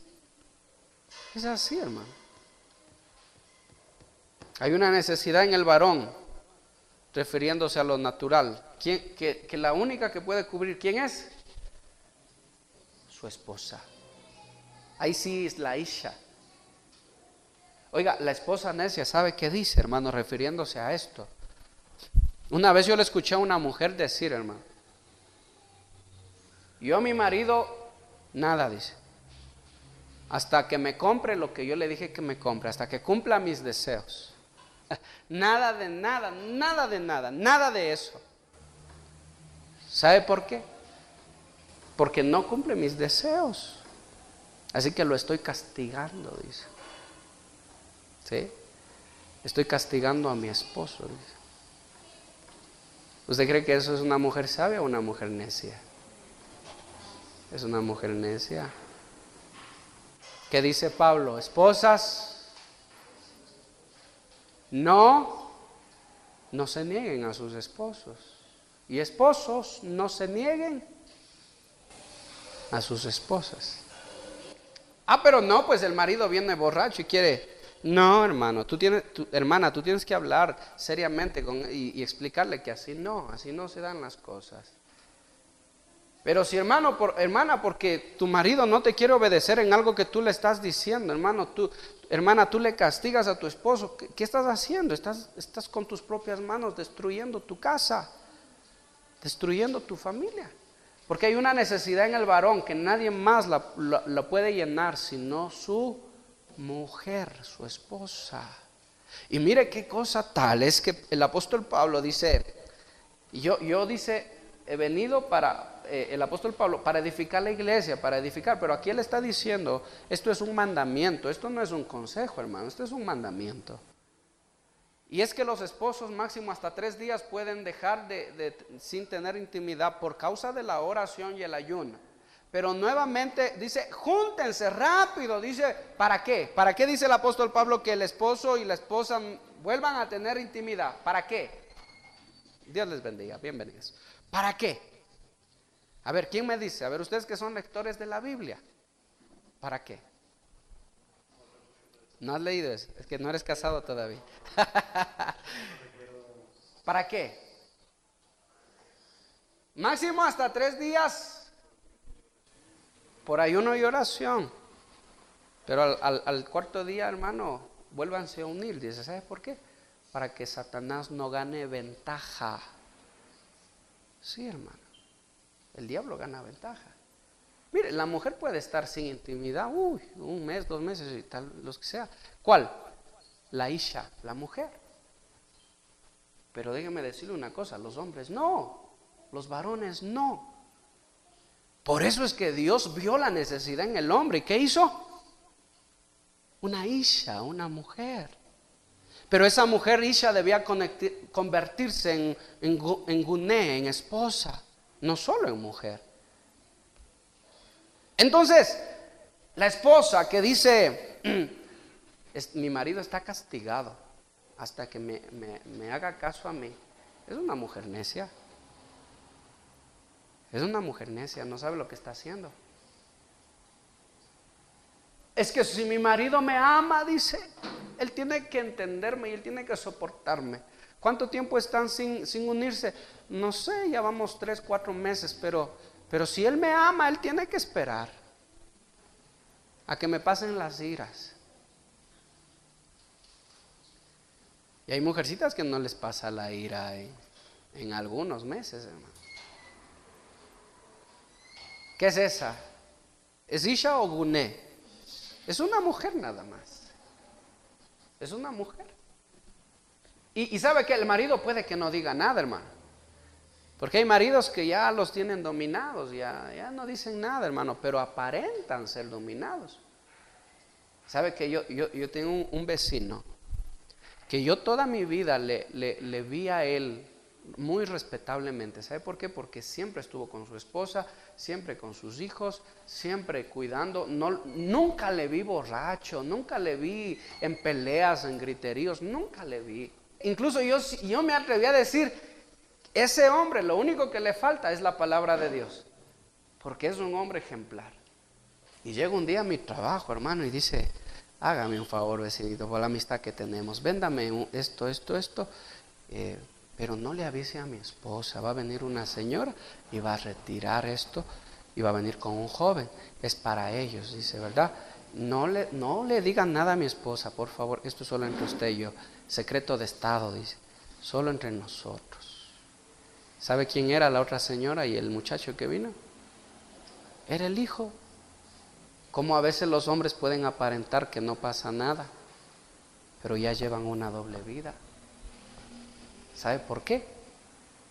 Es así, hermano. Hay una necesidad en el varón, refiriéndose a lo natural. Que la única que puede cubrir, ¿quién es? Su esposa. Ahí sí es la isha. Oiga, la esposa necia, ¿sabe qué dice, hermano, refiriéndose a esto? Una vez yo le escuché a una mujer decir, hermano: yo a mi marido, nada, dice, hasta que me compre lo que yo le dije que me compre, hasta que cumpla mis deseos. Nada de nada, nada de nada, nada de eso. ¿Sabe por qué? Porque no cumple mis deseos. Así que lo estoy castigando, dice. ¿Sí? Estoy castigando a mi esposo, dice. ¿Usted cree que eso es una mujer sabia o una mujer necia? Es una mujer necia. ¿Qué dice Pablo? Esposas, no se nieguen a sus esposos. Y esposos, no se nieguen a sus esposas. Pero no, pues el marido viene borracho y quiere. No, hermano, hermana, tú tienes que hablar seriamente y explicarle que así no se dan las cosas. Pero si hermana, porque tu marido no te quiere obedecer en algo que tú le estás diciendo, hermana, tú le castigas a tu esposo, ¿qué estás haciendo? Estás con tus propias manos destruyendo tu casa, destruyendo tu familia. Porque hay una necesidad en el varón que nadie más la puede llenar sino su mujer, su esposa. Y mire qué cosa tal es que el apóstol Pablo dice, yo dice, he venido el apóstol Pablo para edificar la iglesia, pero aquí él está diciendo, esto es un mandamiento, esto no es un consejo, hermano, esto es un mandamiento. Y es que los esposos máximo hasta 3 días pueden dejar sin tener intimidad por causa de la oración y el ayuno. Pero nuevamente dice, júntense rápido, dice, ¿para qué? ¿Para qué dice el apóstol Pablo que el esposo y la esposa vuelvan a tener intimidad. ¿Para qué? Dios les bendiga, bienvenidos. ¿Para qué? A ver, ¿quién me dice? A ver, ustedes que son lectores de la Biblia, ¿para qué? ¿No has leído eso? Es que no eres casado todavía. ¿Para qué? Máximo hasta 3 días por ayuno y oración. Pero al cuarto día, hermano, vuélvanse a unir. Dice, ¿sabes por qué? Para que Satanás no gane ventaja. Sí, hermano. El diablo gana ventaja. Mire, la mujer puede estar sin intimidad, 1 mes, 2 meses y tal, los que sea. ¿Cuál? La isha, la mujer. Pero déjeme decirle una cosa, los hombres no, los varones no. Por eso es que Dios vio la necesidad en el hombre. ¿Y qué hizo? Una isha, una mujer. Pero esa mujer isha debía convertirse en guné, en esposa, no solo en mujer. Entonces, la esposa que dice, mi marido está castigado hasta que me haga caso a mí, es una mujer necia. Es una mujer necia, no sabe lo que está haciendo. Es que si mi marido me ama, dice, él tiene que entenderme y él tiene que soportarme. ¿Cuánto tiempo están sin unirse? No sé, ya vamos 3, 4 meses, pero si él me ama, él tiene que esperar a que me pasen las iras. Y hay mujercitas que no les pasa la ira en algunos meses, hermano. ¿Qué es esa? ¿Es isha o guné? Es una mujer nada más. Es una mujer. Y sabe que el marido puede que no diga nada, hermano. Porque hay maridos que ya los tienen dominados, ya no dicen nada, hermano, pero aparentan ser dominados. Sabe que yo tengo un vecino que yo toda mi vida le vi a él muy respetablemente. ¿Sabe por qué? Porque siempre estuvo con su esposa, siempre con sus hijos, siempre cuidando. Nunca le vi borracho, nunca le vi en peleas, en griteríos, nunca le vi. Incluso yo me atreví a decir, ese hombre lo único que le falta es la palabra de Dios, porque es un hombre ejemplar. Y llega un día a mi trabajo, hermano, y dice, hágame un favor, vecinito, por la amistad que tenemos, véndame esto, pero no le avise a mi esposa, va a venir una señora y va a retirar esto y va a venir con un joven, es para ellos, dice, ¿verdad? No le digan nada a mi esposa, por favor, esto es solo entre usted y yo, secreto de Estado, dice, solo entre nosotros. ¿Sabe quién era la otra señora y el muchacho que vino? Era el hijo. Como a veces los hombres pueden aparentar que no pasa nada, pero ya llevan una doble vida. ¿Sabe por qué?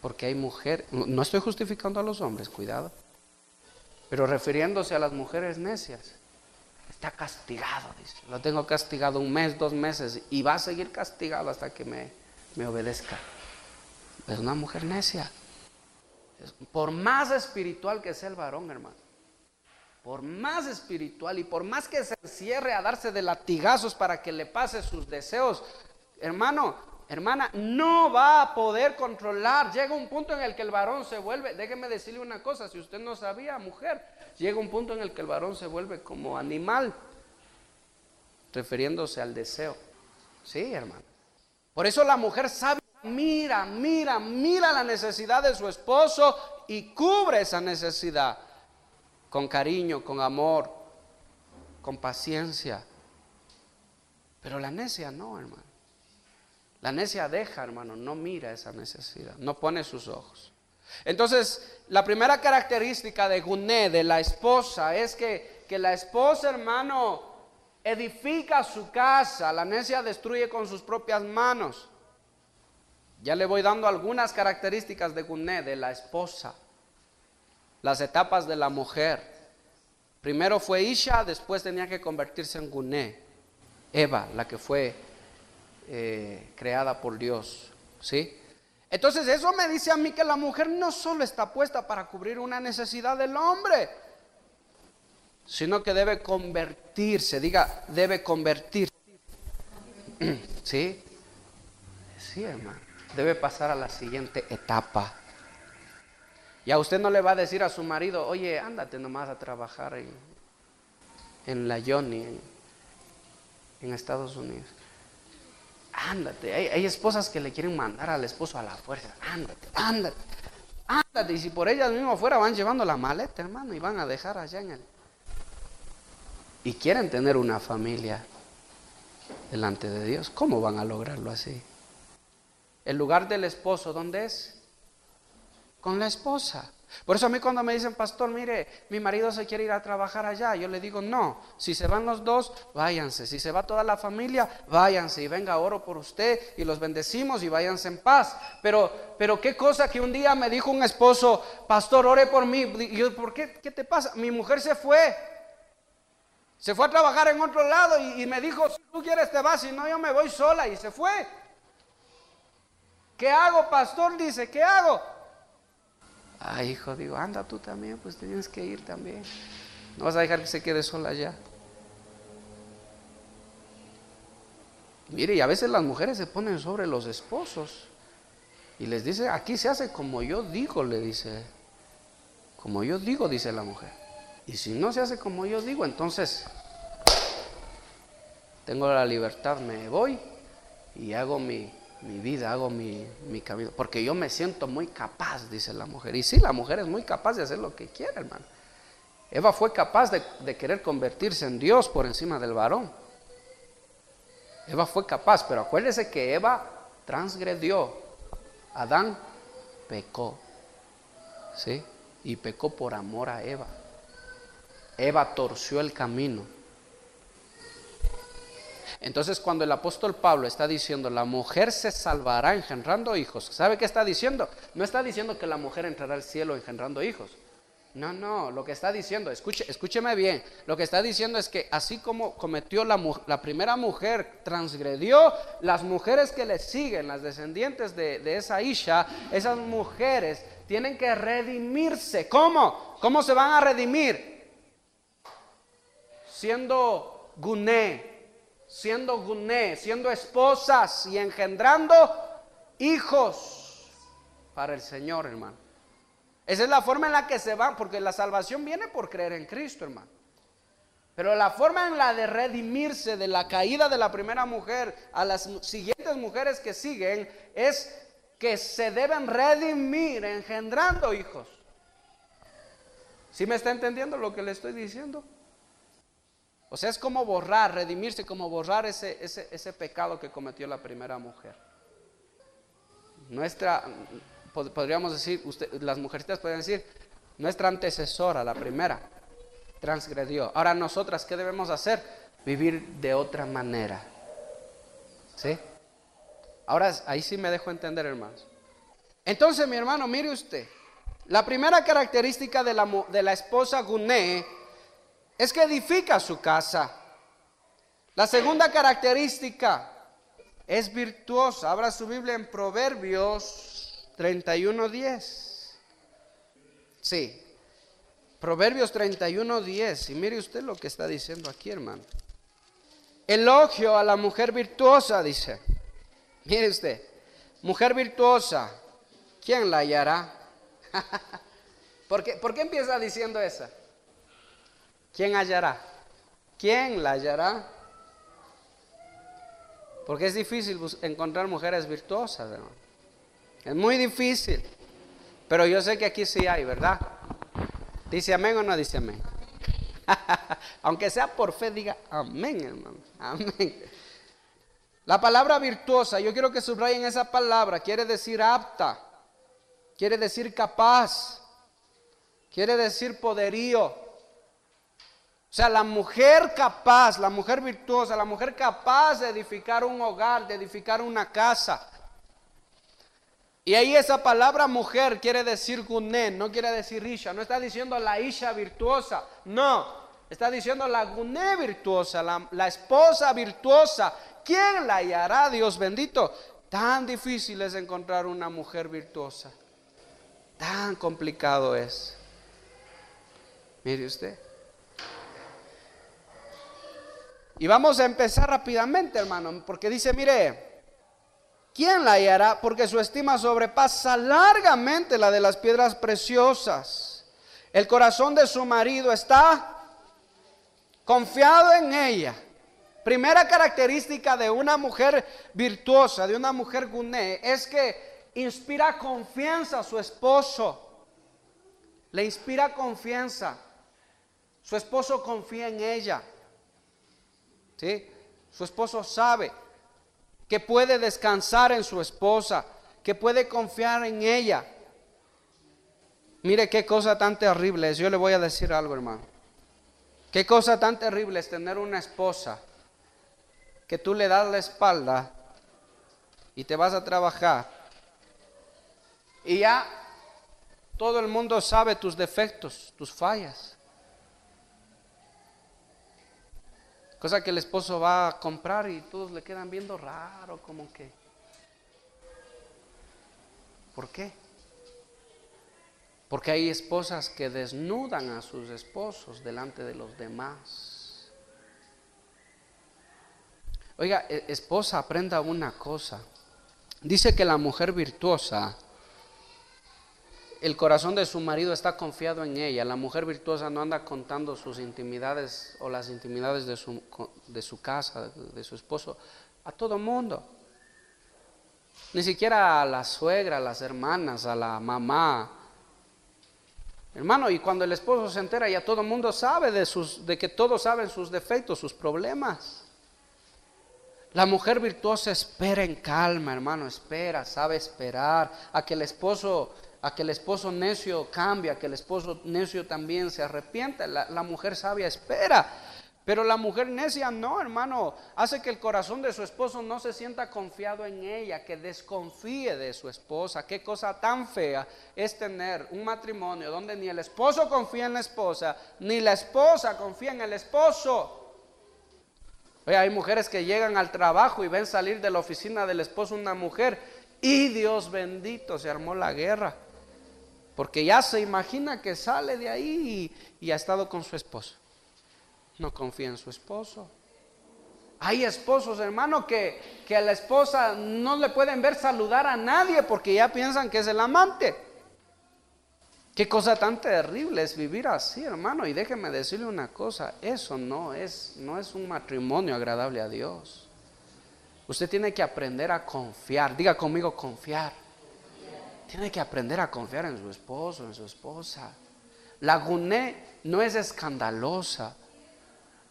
Porque hay mujeres, no estoy justificando a los hombres, cuidado, pero refiriéndose a las mujeres necias, está castigado, dice, lo tengo castigado 1 mes, 2 meses y va a seguir castigado hasta que me obedezca. Es una mujer necia. Por más espiritual que sea el varón, hermano, por más espiritual y por más que se encierre a darse de latigazos para que le pase sus deseos, hermano, hermana, no va a poder controlar. Llega un punto en el que el varón se vuelve, déjeme decirle una cosa, si usted no sabía, mujer, llega un punto en el que el varón se vuelve como animal, refiriéndose al deseo. Sí, hermano. Por eso la mujer sabia mira la necesidad de su esposo y cubre esa necesidad con cariño, con amor, con paciencia. Pero la necia no, hermano. La necia deja, hermano, no mira esa necesidad, no pone sus ojos. Entonces, la primera característica de Guné, de la esposa, es que la esposa, hermano, edifica su casa. La necia destruye con sus propias manos. Ya le voy dando algunas características de Guné, de la esposa. Las etapas de la mujer. Primero fue Isha, después tenía que convertirse en Guné. Eva, la que fue creada por Dios, ¿sí? Entonces eso me dice a mí que la mujer no solo está puesta para cubrir una necesidad del hombre, sino que debe convertirse, diga, debe convertirse, ¿sí? Sí, hermano. Debe pasar a la siguiente etapa. Ya usted no le va a decir a su marido, oye, ándate nomás a trabajar en la Johnny, en Estados Unidos. Ándate. Hay esposas que le quieren mandar al esposo a la fuerza. Ándate, ándate, ándate. Y si por ellas mismas afuera van llevando la maleta, hermano, y van a dejar allá en el... Y quieren tener una familia delante de Dios. ¿Cómo van a lograrlo así? El lugar del esposo, ¿dónde es? Con la esposa. Por eso a mí cuando me dicen, pastor, mire, mi marido se quiere ir a trabajar allá, yo le digo, no, si se van los dos, váyanse. Si se va toda la familia, váyanse. Y venga, oro por usted y los bendecimos y váyanse en paz. Pero qué cosa que un día me dijo un esposo, pastor, ore por mí. Y yo, ¿por qué? ¿Qué te pasa? Mi mujer se fue a trabajar en otro lado y me dijo, si tú quieres te vas, si no yo me voy sola, y se fue. ¿Qué hago, pastor? Dice, ¿qué hago? Ay, hijo, digo, anda tú también, pues tienes que ir también. No vas a dejar que se quede sola allá. Mire, y a veces las mujeres se ponen sobre los esposos y les dice, aquí se hace como yo digo, le dice. Como yo digo, dice la mujer. Y si no se hace como yo digo, entonces tengo la libertad, me voy y hago mi vida, hago mi camino, porque yo me siento muy capaz, dice la mujer. Y sí, la mujer es muy capaz de hacer lo que quiere, hermano. Eva fue capaz de querer convertirse en Dios por encima del varón. Eva fue capaz, pero acuérdese que Eva transgredió. Adán pecó, ¿sí? Y pecó por amor a Eva. Eva torció el camino. Entonces cuando el apóstol Pablo está diciendo la mujer se salvará engendrando hijos, ¿sabe qué está diciendo? No está diciendo que la mujer entrará al cielo engendrando hijos. No, lo que está diciendo, escúcheme bien, lo que está diciendo es que así como cometió la primera mujer, transgredió, las mujeres que le siguen, las descendientes de esa Isha, esas mujeres tienen que redimirse. ¿Cómo? ¿Cómo se van a redimir? Siendo siendo esposas y engendrando hijos para el Señor, hermano. Esa es la forma en la que se van, porque la salvación viene por creer en Cristo, hermano. Pero la forma en la de redimirse de la caída de la primera mujer a las siguientes mujeres que siguen es que se deben redimir engendrando hijos. ¿Sí me está entendiendo lo que le estoy diciendo? O sea, es como borrar, redimirse, como borrar ese pecado que cometió la primera mujer. Podríamos decir, las mujercitas podrían decir, nuestra antecesora, la primera, transgredió. Ahora nosotras, ¿qué debemos hacer? Vivir de otra manera. ¿Sí? Ahora, ahí sí me dejo entender, hermanos. Entonces, mi hermano, mire usted, la primera característica de la esposa Guné es que edifica su casa. La segunda característica es virtuosa. Abra su Biblia en Proverbios 31:10. Sí, Proverbios 31:10. Y mire usted lo que está diciendo aquí, hermano. Elogio a la mujer virtuosa, dice. Mire usted, mujer virtuosa, ¿quién la hallará? ¿Por qué empieza diciendo esa? ¿Quién hallará? ¿Quién la hallará? Porque es difícil encontrar mujeres virtuosas, hermano. Es muy difícil. Pero yo sé que aquí sí hay, ¿verdad? ¿Dice amén o no dice amén? Aunque sea por fe, diga amén, hermano. Amén. La palabra virtuosa, yo quiero que subrayen esa palabra. Quiere decir apta, quiere decir capaz, quiere decir poderío. O sea, la mujer capaz, la mujer virtuosa, la mujer capaz de edificar un hogar, de edificar una casa. Y ahí esa palabra mujer quiere decir Guné, no quiere decir Isha. No está diciendo la Isha virtuosa, no. Está diciendo la Guné virtuosa, la esposa virtuosa. ¿Quién la hallará, Dios bendito? Tan difícil es encontrar una mujer virtuosa. Tan complicado es. Mire usted. Y vamos a empezar rápidamente, hermano, porque dice, mire, ¿quién la hallará? Porque su estima sobrepasa largamente la de las piedras preciosas. El corazón de su marido está confiado en ella. Primera característica de una mujer virtuosa, de una mujer guné, es que inspira confianza a su esposo. Le inspira confianza. Su esposo confía en ella. ¿Sí? Su esposo sabe que puede descansar en su esposa, que puede confiar en ella. Mire qué cosa tan terrible es. Yo le voy a decir algo, hermano. Qué cosa tan terrible es tener una esposa que tú le das la espalda y te vas a trabajar y ya todo el mundo sabe tus defectos, tus fallas. Cosa que el esposo va a comprar y todos le quedan viendo raro, como que, ¿por qué? Porque hay esposas que desnudan a sus esposos delante de los demás. Oiga, esposa, aprenda una cosa. Dice que la mujer virtuosa, el corazón de su marido está confiado en ella. La mujer virtuosa no anda contando sus intimidades o las intimidades de su casa, de su esposo, a todo mundo. Ni siquiera a la suegra, a las hermanas, a la mamá. Hermano, y cuando el esposo se entera, ya todo el mundo sabe de que todos saben sus defectos, sus problemas. La mujer virtuosa espera en calma, hermano, espera, sabe esperar a que el esposo necio cambie, a que el esposo necio también se arrepienta. La mujer sabia espera, pero la mujer necia no, hermano, hace que el corazón de su esposo no se sienta confiado en ella, que desconfíe de su esposa. Qué cosa tan fea es tener un matrimonio donde ni el esposo confía en la esposa, ni la esposa confía en el esposo. Oye, hay mujeres que llegan al trabajo y ven salir de la oficina del esposo una mujer y Dios bendito, se armó la guerra, porque ya se imagina que sale de ahí y ha estado con su esposo. No confía en su esposo. Hay esposos, hermano, que a la esposa no le pueden ver saludar a nadie porque ya piensan que es el amante. Qué cosa tan terrible es vivir así, hermano. Y déjeme decirle una cosa, eso no es un matrimonio agradable a Dios. Usted tiene que aprender a confiar. Diga conmigo, confiar. Tiene que aprender a confiar en su esposo, en su esposa. La guné no es escandalosa.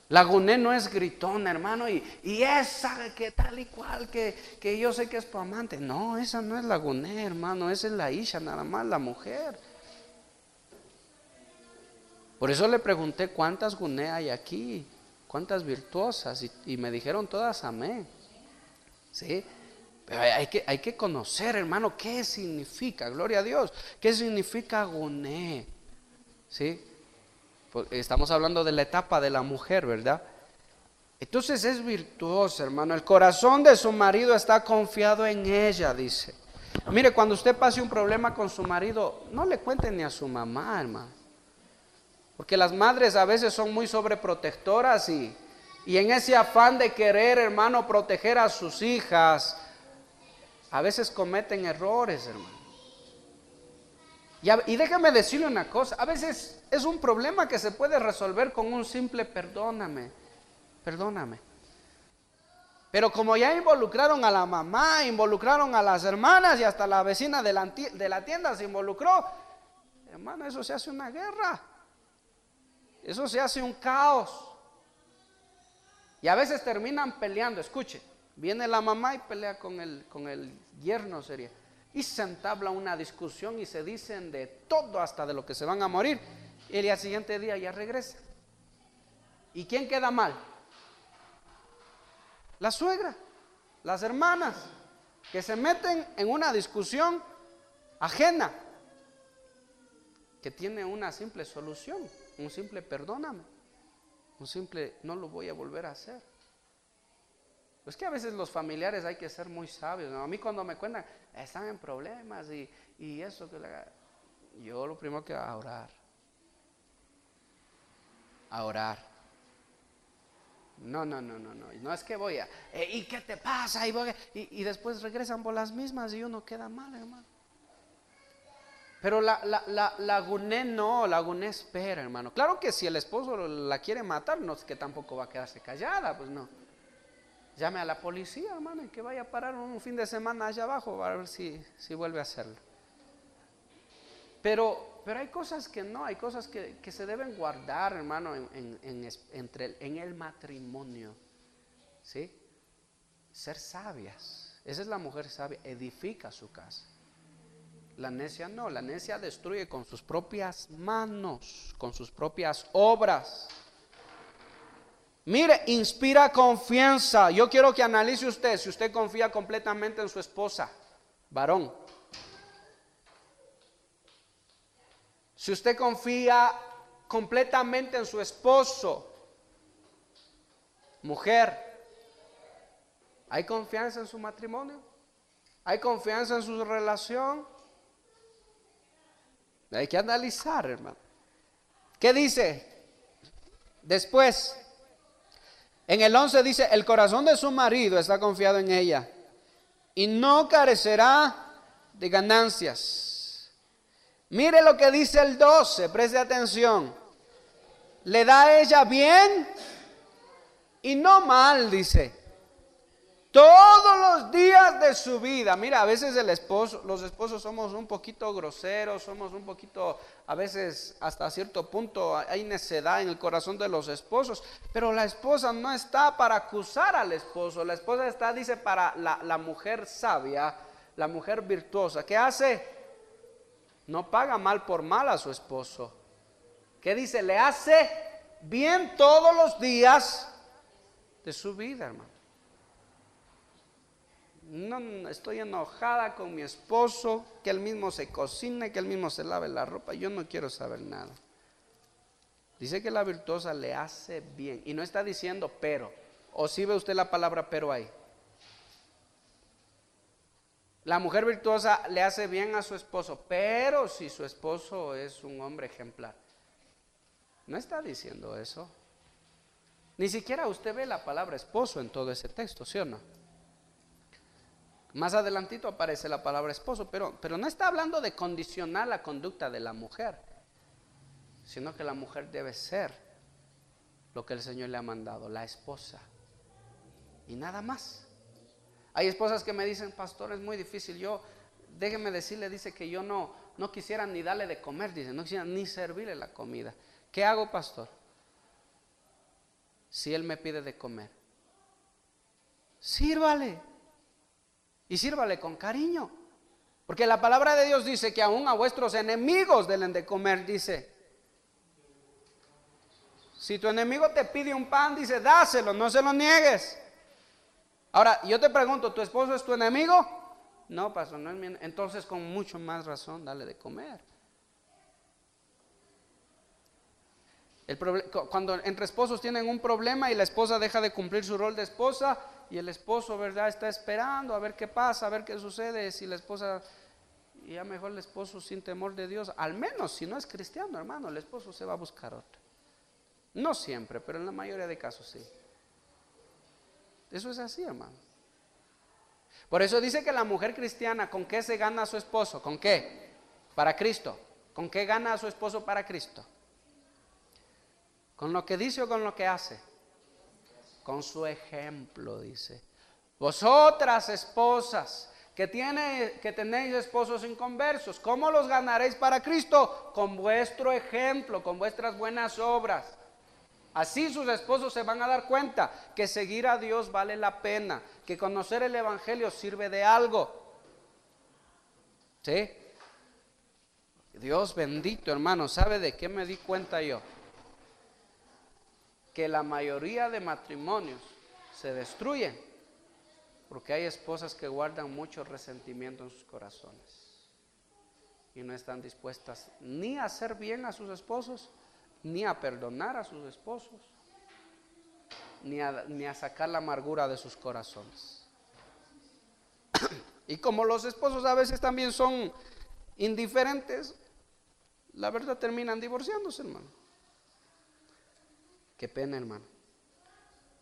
La guné no es gritona, hermano, y esa que tal y cual, que yo sé que es tu amante. No, esa no es la guné, hermano, esa es la isha, nada más, la mujer. Por eso le pregunté cuántas guné hay aquí, cuántas virtuosas, y me dijeron todas amén. ¿Sí? Pero hay que conocer, hermano, qué significa, gloria a Dios, qué significa guné. ¿Sí? Estamos hablando de la etapa de la mujer, ¿verdad? Entonces es virtuosa, hermano. El corazón de su marido está confiado en ella, dice. Mire, cuando usted pase un problema con su marido, no le cuente ni a su mamá, hermano. Porque las madres a veces son muy sobreprotectoras y en ese afán de querer, hermano, proteger a sus hijas, a veces cometen errores, hermano. Y déjame decirle una cosa, a veces es un problema que se puede resolver con un simple perdóname. Pero como ya involucraron a la mamá, involucraron a las hermanas y hasta la vecina de la tienda se involucró, hermano, eso se hace una guerra. Eso se hace un caos. Y a veces terminan peleando. Escuche, viene la mamá y pelea con el yerno, sería. Y se entabla una discusión y se dicen de todo, hasta de lo que se van a morir. Y el día siguiente día ya regresa. ¿Y quién queda mal? La suegra, las hermanas, que se meten en una discusión ajena, que tiene una simple solución, un simple perdóname, un simple no lo voy a volver a hacer. Es que a veces los familiares hay que ser muy sabios, ¿no? A mí cuando me cuentan, están en problemas y eso, yo lo primero que a orar. No es que voy a, ¿y qué te pasa? Y después regresan por las mismas y uno queda mal, hermano. Pero la guné no, la guné espera, hermano. Claro que si el esposo la quiere matar, no es que tampoco va a quedarse callada, pues no. Llame a la policía, hermano, y que vaya a parar un fin de semana allá abajo para ver si vuelve a hacerlo. Pero hay cosas que no, hay cosas que se deben guardar, hermano, en el matrimonio, ¿sí? Ser sabias. Esa es la mujer sabia, edifica su casa. La necia no, la necia destruye con sus propias manos, con sus propias obras. Mire, inspira confianza. Yo quiero que analice usted si usted confía completamente en su esposa, varón. Si usted confía completamente en su esposo, mujer, ¿hay confianza en su matrimonio? ¿Hay confianza en su relación? Hay que analizar, hermano. ¿Qué dice? Después, en el 11 dice, el corazón de su marido está confiado en ella y no carecerá de ganancias. Mire lo que dice el 12, preste atención. Le da a ella bien y no mal, dice. Todos los días de su vida. Mira, a veces los esposos somos un poquito groseros, somos un poquito, a veces hasta cierto punto hay necedad en el corazón de los esposos. Pero la esposa no está para acusar al esposo. La esposa está, dice, para la mujer sabia, la mujer virtuosa. ¿Qué hace? No paga mal por mal a su esposo. ¿Qué dice? Le hace bien todos los días de su vida, hermano. No estoy enojada con mi esposo, que él mismo se cocine, que él mismo se lave la ropa. Yo no quiero saber nada. Dice que la virtuosa le hace bien. Y no está diciendo pero. ¿O sí ve usted la palabra pero ahí? La mujer virtuosa le hace bien a su esposo, pero si su esposo es un hombre ejemplar. No está diciendo eso. Ni siquiera usted ve la palabra esposo en todo ese texto, ¿sí o no? Más adelantito aparece la palabra esposo, pero no está hablando de condicionar la conducta de la mujer, sino que la mujer debe ser lo que el Señor le ha mandado, la esposa, y nada más. Hay esposas que me dicen, pastor, es muy difícil, déjeme decirle, dice que yo no quisiera ni darle de comer, dice, no quisiera ni servirle la comida. ¿Qué hago, pastor? Si él me pide de comer, sírvale. Y sírvale con cariño. Porque la palabra de Dios dice que aún a vuestros enemigos deben de comer, dice. Si tu enemigo te pide un pan, dice, dáselo, no se lo niegues. Ahora, yo te pregunto, ¿tu esposo es tu enemigo? No, pastor, no es mi enemigo. Entonces con mucho más razón, dale de comer. Cuando entre esposos tienen un problema y la esposa deja de cumplir su rol de esposa y el esposo, ¿verdad?, está esperando a ver qué pasa, a ver qué sucede. Si la esposa, y ya mejor el esposo sin temor de Dios, al menos si no es cristiano, hermano, el esposo se va a buscar otro. No siempre, pero en la mayoría de casos sí. Eso es así, hermano. Por eso dice que la mujer cristiana, ¿con qué se gana a su esposo? ¿Con qué? Para Cristo. ¿Con qué gana a su esposo para Cristo? ¿Con lo que dice o con lo que hace? Con su ejemplo, dice. Vosotras, esposas, que tenéis esposos inconversos, ¿cómo los ganaréis para Cristo? Con vuestro ejemplo, con vuestras buenas obras. Así sus esposos se van a dar cuenta que seguir a Dios vale la pena, que conocer el evangelio sirve de algo. ¿Sí? Dios bendito, hermano, ¿sabe de qué me di cuenta yo? Que la mayoría de matrimonios se destruyen porque hay esposas que guardan mucho resentimiento en sus corazones y no están dispuestas ni a hacer bien a sus esposos, ni a perdonar a sus esposos, ni a sacar la amargura de sus corazones. Y como los esposos a veces también son indiferentes, la verdad terminan divorciándose, hermano. Qué pena, hermano.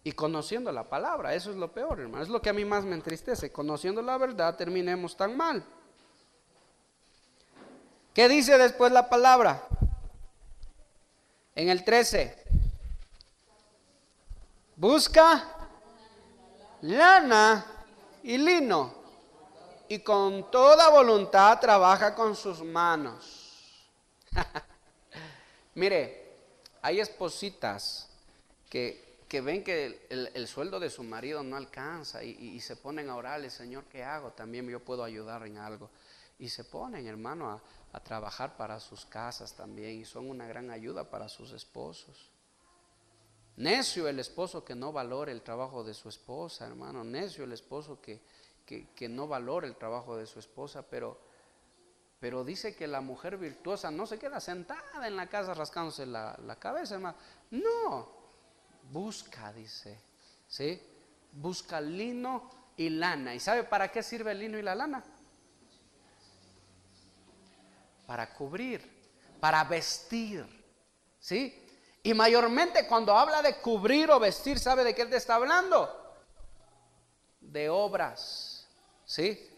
Y conociendo la palabra, eso es lo peor, hermano. Es lo que a mí más me entristece. Conociendo la verdad, terminemos tan mal. ¿Qué dice después la palabra? En el 13. Busca lana y lino, y con toda voluntad trabaja con sus manos. Mire, hay espositas que ven que el sueldo de su marido no alcanza y se ponen a orarle: Señor, ¿qué hago? También yo puedo ayudar en algo. Y se ponen, hermano, a trabajar para sus casas también, y son una gran ayuda para sus esposos. Necio el esposo que no valore el trabajo de su esposa, hermano. Necio el esposo que no valore el trabajo de su esposa, pero dice que la mujer virtuosa no se queda sentada en la casa rascándose la cabeza, hermano. No, busca, dice, ¿sí? Busca lino y lana. ¿Y sabe para qué sirve el lino y la lana? Para cubrir, para vestir, ¿sí? Y mayormente cuando habla de cubrir o vestir, ¿sabe de qué te está hablando? De obras, ¿sí?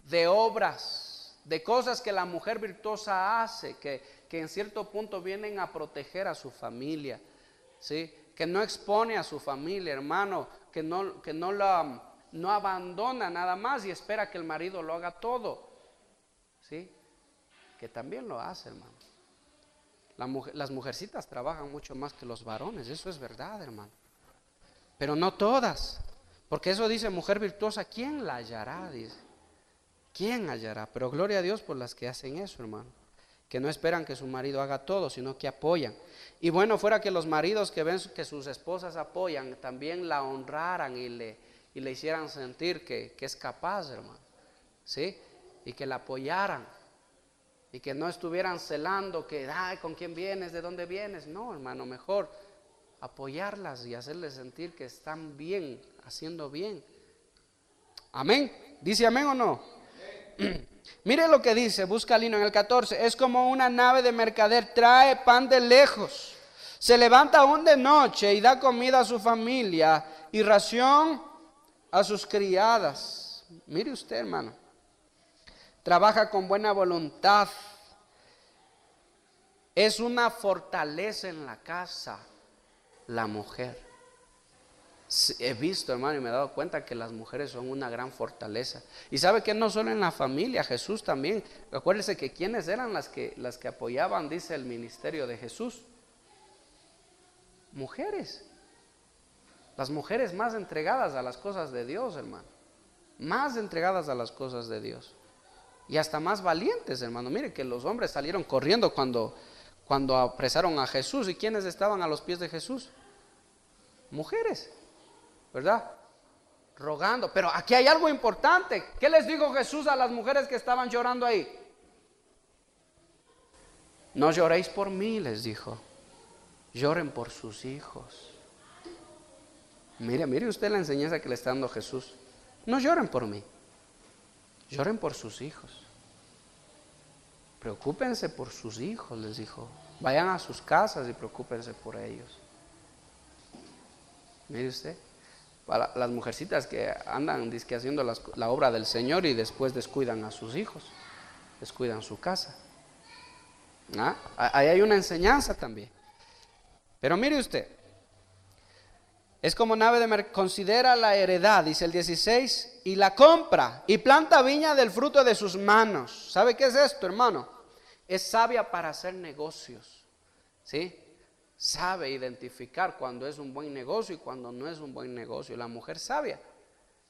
De obras, de cosas que la mujer virtuosa hace, que en cierto punto vienen a proteger a su familia, ¿sí? Que no expone a su familia, hermano, que no abandona nada más y espera que el marido lo haga todo, ¿sí? Que también lo hace, hermano. Las mujercitas trabajan mucho más que los varones, eso es verdad, hermano. Pero no todas, porque eso dice mujer virtuosa, ¿quién la hallará? Dice, ¿quién hallará? Pero gloria a Dios por las que hacen eso, hermano, que no esperan que su marido haga todo, sino que apoyan. Y bueno, fuera que los maridos que ven que sus esposas apoyan, también la honraran y le hicieran sentir que es capaz, hermano, ¿sí? Y que la apoyaran. Y que no estuvieran celando que, ay, ¿con quién vienes? ¿De dónde vienes? No, hermano, mejor apoyarlas y hacerles sentir que están bien, haciendo bien. Amén. ¿Dice amén o no? Mire lo que dice, busca lino en el 14. Es como una nave de mercader, trae pan de lejos. Se levanta aún de noche y da comida a su familia y ración a sus criadas. Mire usted, hermano. Trabaja con buena voluntad. Es una fortaleza en la casa, la mujer. He visto, hermano, y me he dado cuenta que las mujeres son una gran fortaleza. Y sabe que no solo en la familia, Jesús también. Acuérdese que quiénes eran las que apoyaban, dice el ministerio de Jesús. Mujeres. Las mujeres más entregadas a las cosas de Dios, hermano. Más entregadas a las cosas de Dios. Y hasta más valientes, hermano. Mire que los hombres salieron corriendo cuando apresaron a Jesús. ¿Y quiénes estaban a los pies de Jesús? Mujeres, ¿verdad? Rogando. Pero aquí hay algo importante. ¿Qué les dijo Jesús a las mujeres que estaban llorando ahí? No lloréis por mí, les dijo. Lloren por sus hijos. Mire usted la enseñanza que le está dando Jesús. No lloren por mí. Lloren por sus hijos. Preocúpense por sus hijos, les dijo. Vayan a sus casas y preocúpense por ellos. Mire usted, para las mujercitas que andan haciendo la obra del Señor y después descuidan a sus hijos, descuidan su casa. Ahí hay una enseñanza también. Pero mire usted, es como nave de mercader, considera la heredad, dice el 16, y la compra, y planta viña del fruto de sus manos. ¿Sabe qué es esto, hermano? Es sabia para hacer negocios, ¿sí? Sabe identificar cuando es un buen negocio y cuando no es un buen negocio. La mujer sabia,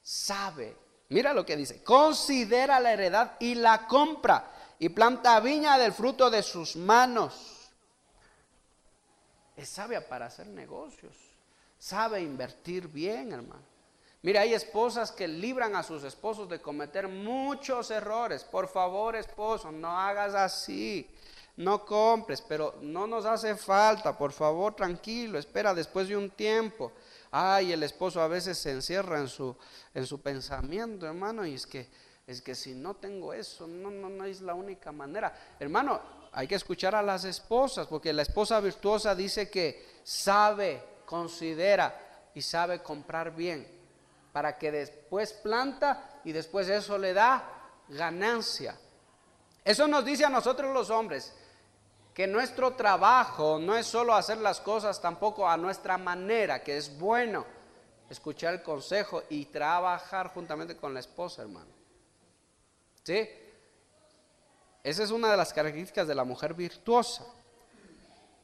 sabe. Mira lo que dice, considera la heredad y la compra, y planta viña del fruto de sus manos. Es sabia para hacer negocios. Sabe invertir bien, hermano. Mira, hay esposas que libran a sus esposos de cometer muchos errores. Por favor, esposo, no hagas así. No compres, pero no nos hace falta. Por favor, tranquilo, espera después de un tiempo. Ay, el esposo a veces se encierra en su pensamiento, hermano. Y es que si no tengo eso, no es la única manera. Hermano, hay que escuchar a las esposas, porque la esposa virtuosa dice que sabe, considera y sabe comprar bien, para que después planta y después eso le da ganancia. Eso nos dice a nosotros los hombres, que nuestro trabajo no es solo hacer las cosas tampoco a nuestra manera, que es bueno escuchar el consejo y trabajar juntamente con la esposa, hermano. ¿Sí? Esa es una de las características de la mujer virtuosa.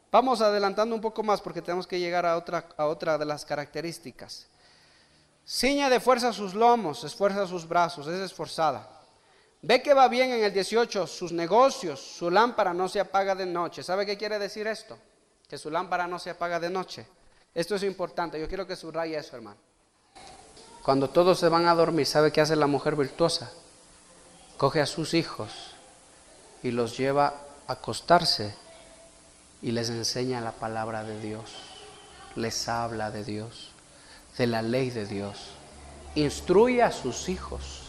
Vamos adelantando un poco más porque tenemos que llegar a otra de las características. Ciñe de fuerza sus lomos, esfuerza sus brazos, es esforzada. Ve que va bien en el 18, sus negocios, su lámpara no se apaga de noche. ¿Sabe qué quiere decir esto? Que su lámpara no se apaga de noche. Esto es importante, yo quiero que subraye eso, hermano. Cuando todos se van a dormir, ¿sabe qué hace la mujer virtuosa? Coge a sus hijos y los lleva a acostarse y les enseña la palabra de Dios. Les habla de Dios, de la ley de Dios. Instruye a sus hijos.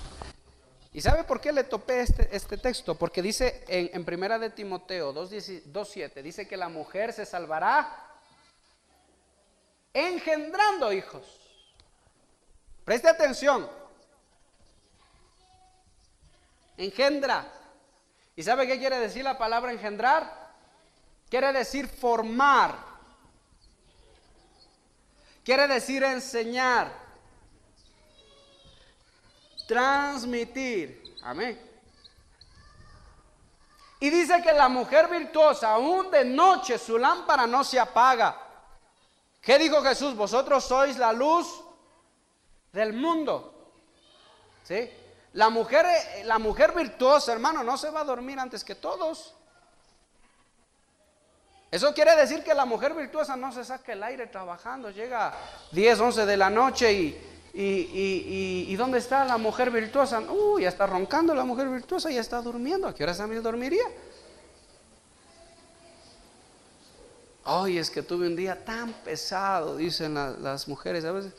¿Y sabe por qué le topé este texto? Porque dice en Primera de Timoteo 2:7, dice que la mujer se salvará engendrando hijos. Preste atención. Engendra. ¿Y sabe qué quiere decir la palabra engendrar? Quiere decir formar. Quiere decir enseñar. Transmitir. Amén. Y dice que la mujer virtuosa, aún de noche, su lámpara no se apaga. ¿Qué dijo Jesús? Vosotros sois la luz del mundo. ¿Sí? La mujer virtuosa, hermano, no se va a dormir antes que todos. Eso quiere decir que la mujer virtuosa no se saca el aire trabajando. Llega 10, 11 de la noche y ¿dónde está la mujer virtuosa? Ya está roncando la mujer virtuosa, ya está durmiendo. ¿A qué hora también dormiría? Es que tuve un día tan pesado, dicen las mujeres a veces.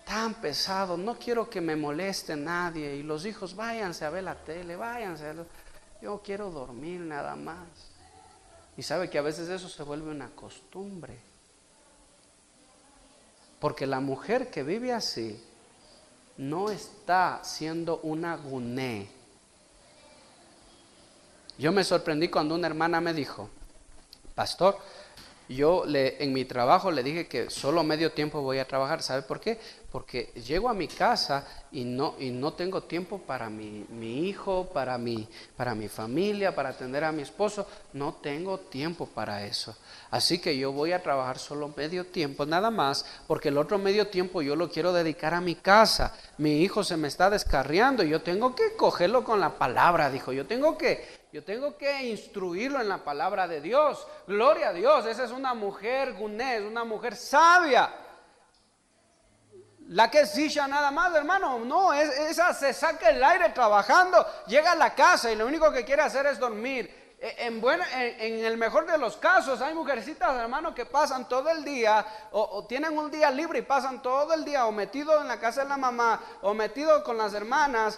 Tan pesado, no quiero que me moleste nadie. Y los hijos, váyanse a ver la tele, váyanse. Yo quiero dormir nada más. Y sabe que a veces eso se vuelve una costumbre. Porque la mujer que vive así no está siendo una guné. Yo me sorprendí cuando una hermana me dijo, pastor, yo en mi trabajo le dije que solo medio tiempo voy a trabajar. ¿Sabe por qué? Porque llego a mi casa y no tengo tiempo para mi hijo, para mi familia, para atender a mi esposo. No tengo tiempo para eso. Así que yo voy a trabajar solo medio tiempo, nada más, porque el otro medio tiempo yo lo quiero dedicar a mi casa. Mi hijo se me está descarriando y yo tengo que cogerlo con la palabra, dijo. Yo tengo que instruirlo en la palabra de Dios. Gloria a Dios, esa es una mujer guné, una mujer sabia. La que es silla nada más, hermano, no, esa se saca el aire trabajando, llega a la casa y lo único que quiere hacer es dormir. En el mejor de los casos hay mujercitas, hermano, que pasan todo el día o tienen un día libre y pasan todo el día o metido en la casa de la mamá o metido con las hermanas,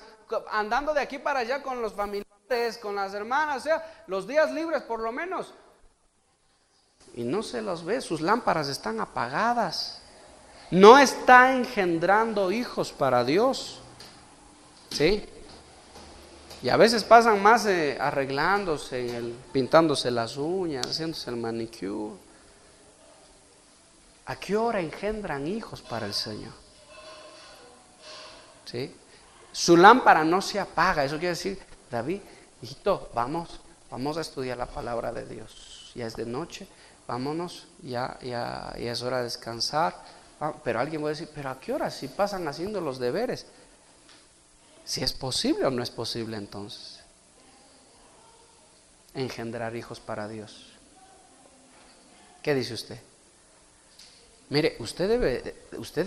andando de aquí para allá con los familiares, con las hermanas, o sea, los días libres por lo menos. Y no se los ve, sus lámparas están apagadas. No está engendrando hijos para Dios. ¿Sí? Y a veces pasan más arreglándose, pintándose las uñas, haciéndose el manicure. ¿A qué hora engendran hijos para el Señor? ¿Sí? Su lámpara no se apaga. Eso quiere decir, David, hijito, vamos a estudiar la palabra de Dios. Ya es de noche, vámonos, ya es hora de descansar. Pero alguien va a decir, ¿pero a qué hora? Si pasan haciendo los deberes. Si es posible o no es posible entonces engendrar hijos para Dios. ¿Qué dice usted? Mire, usted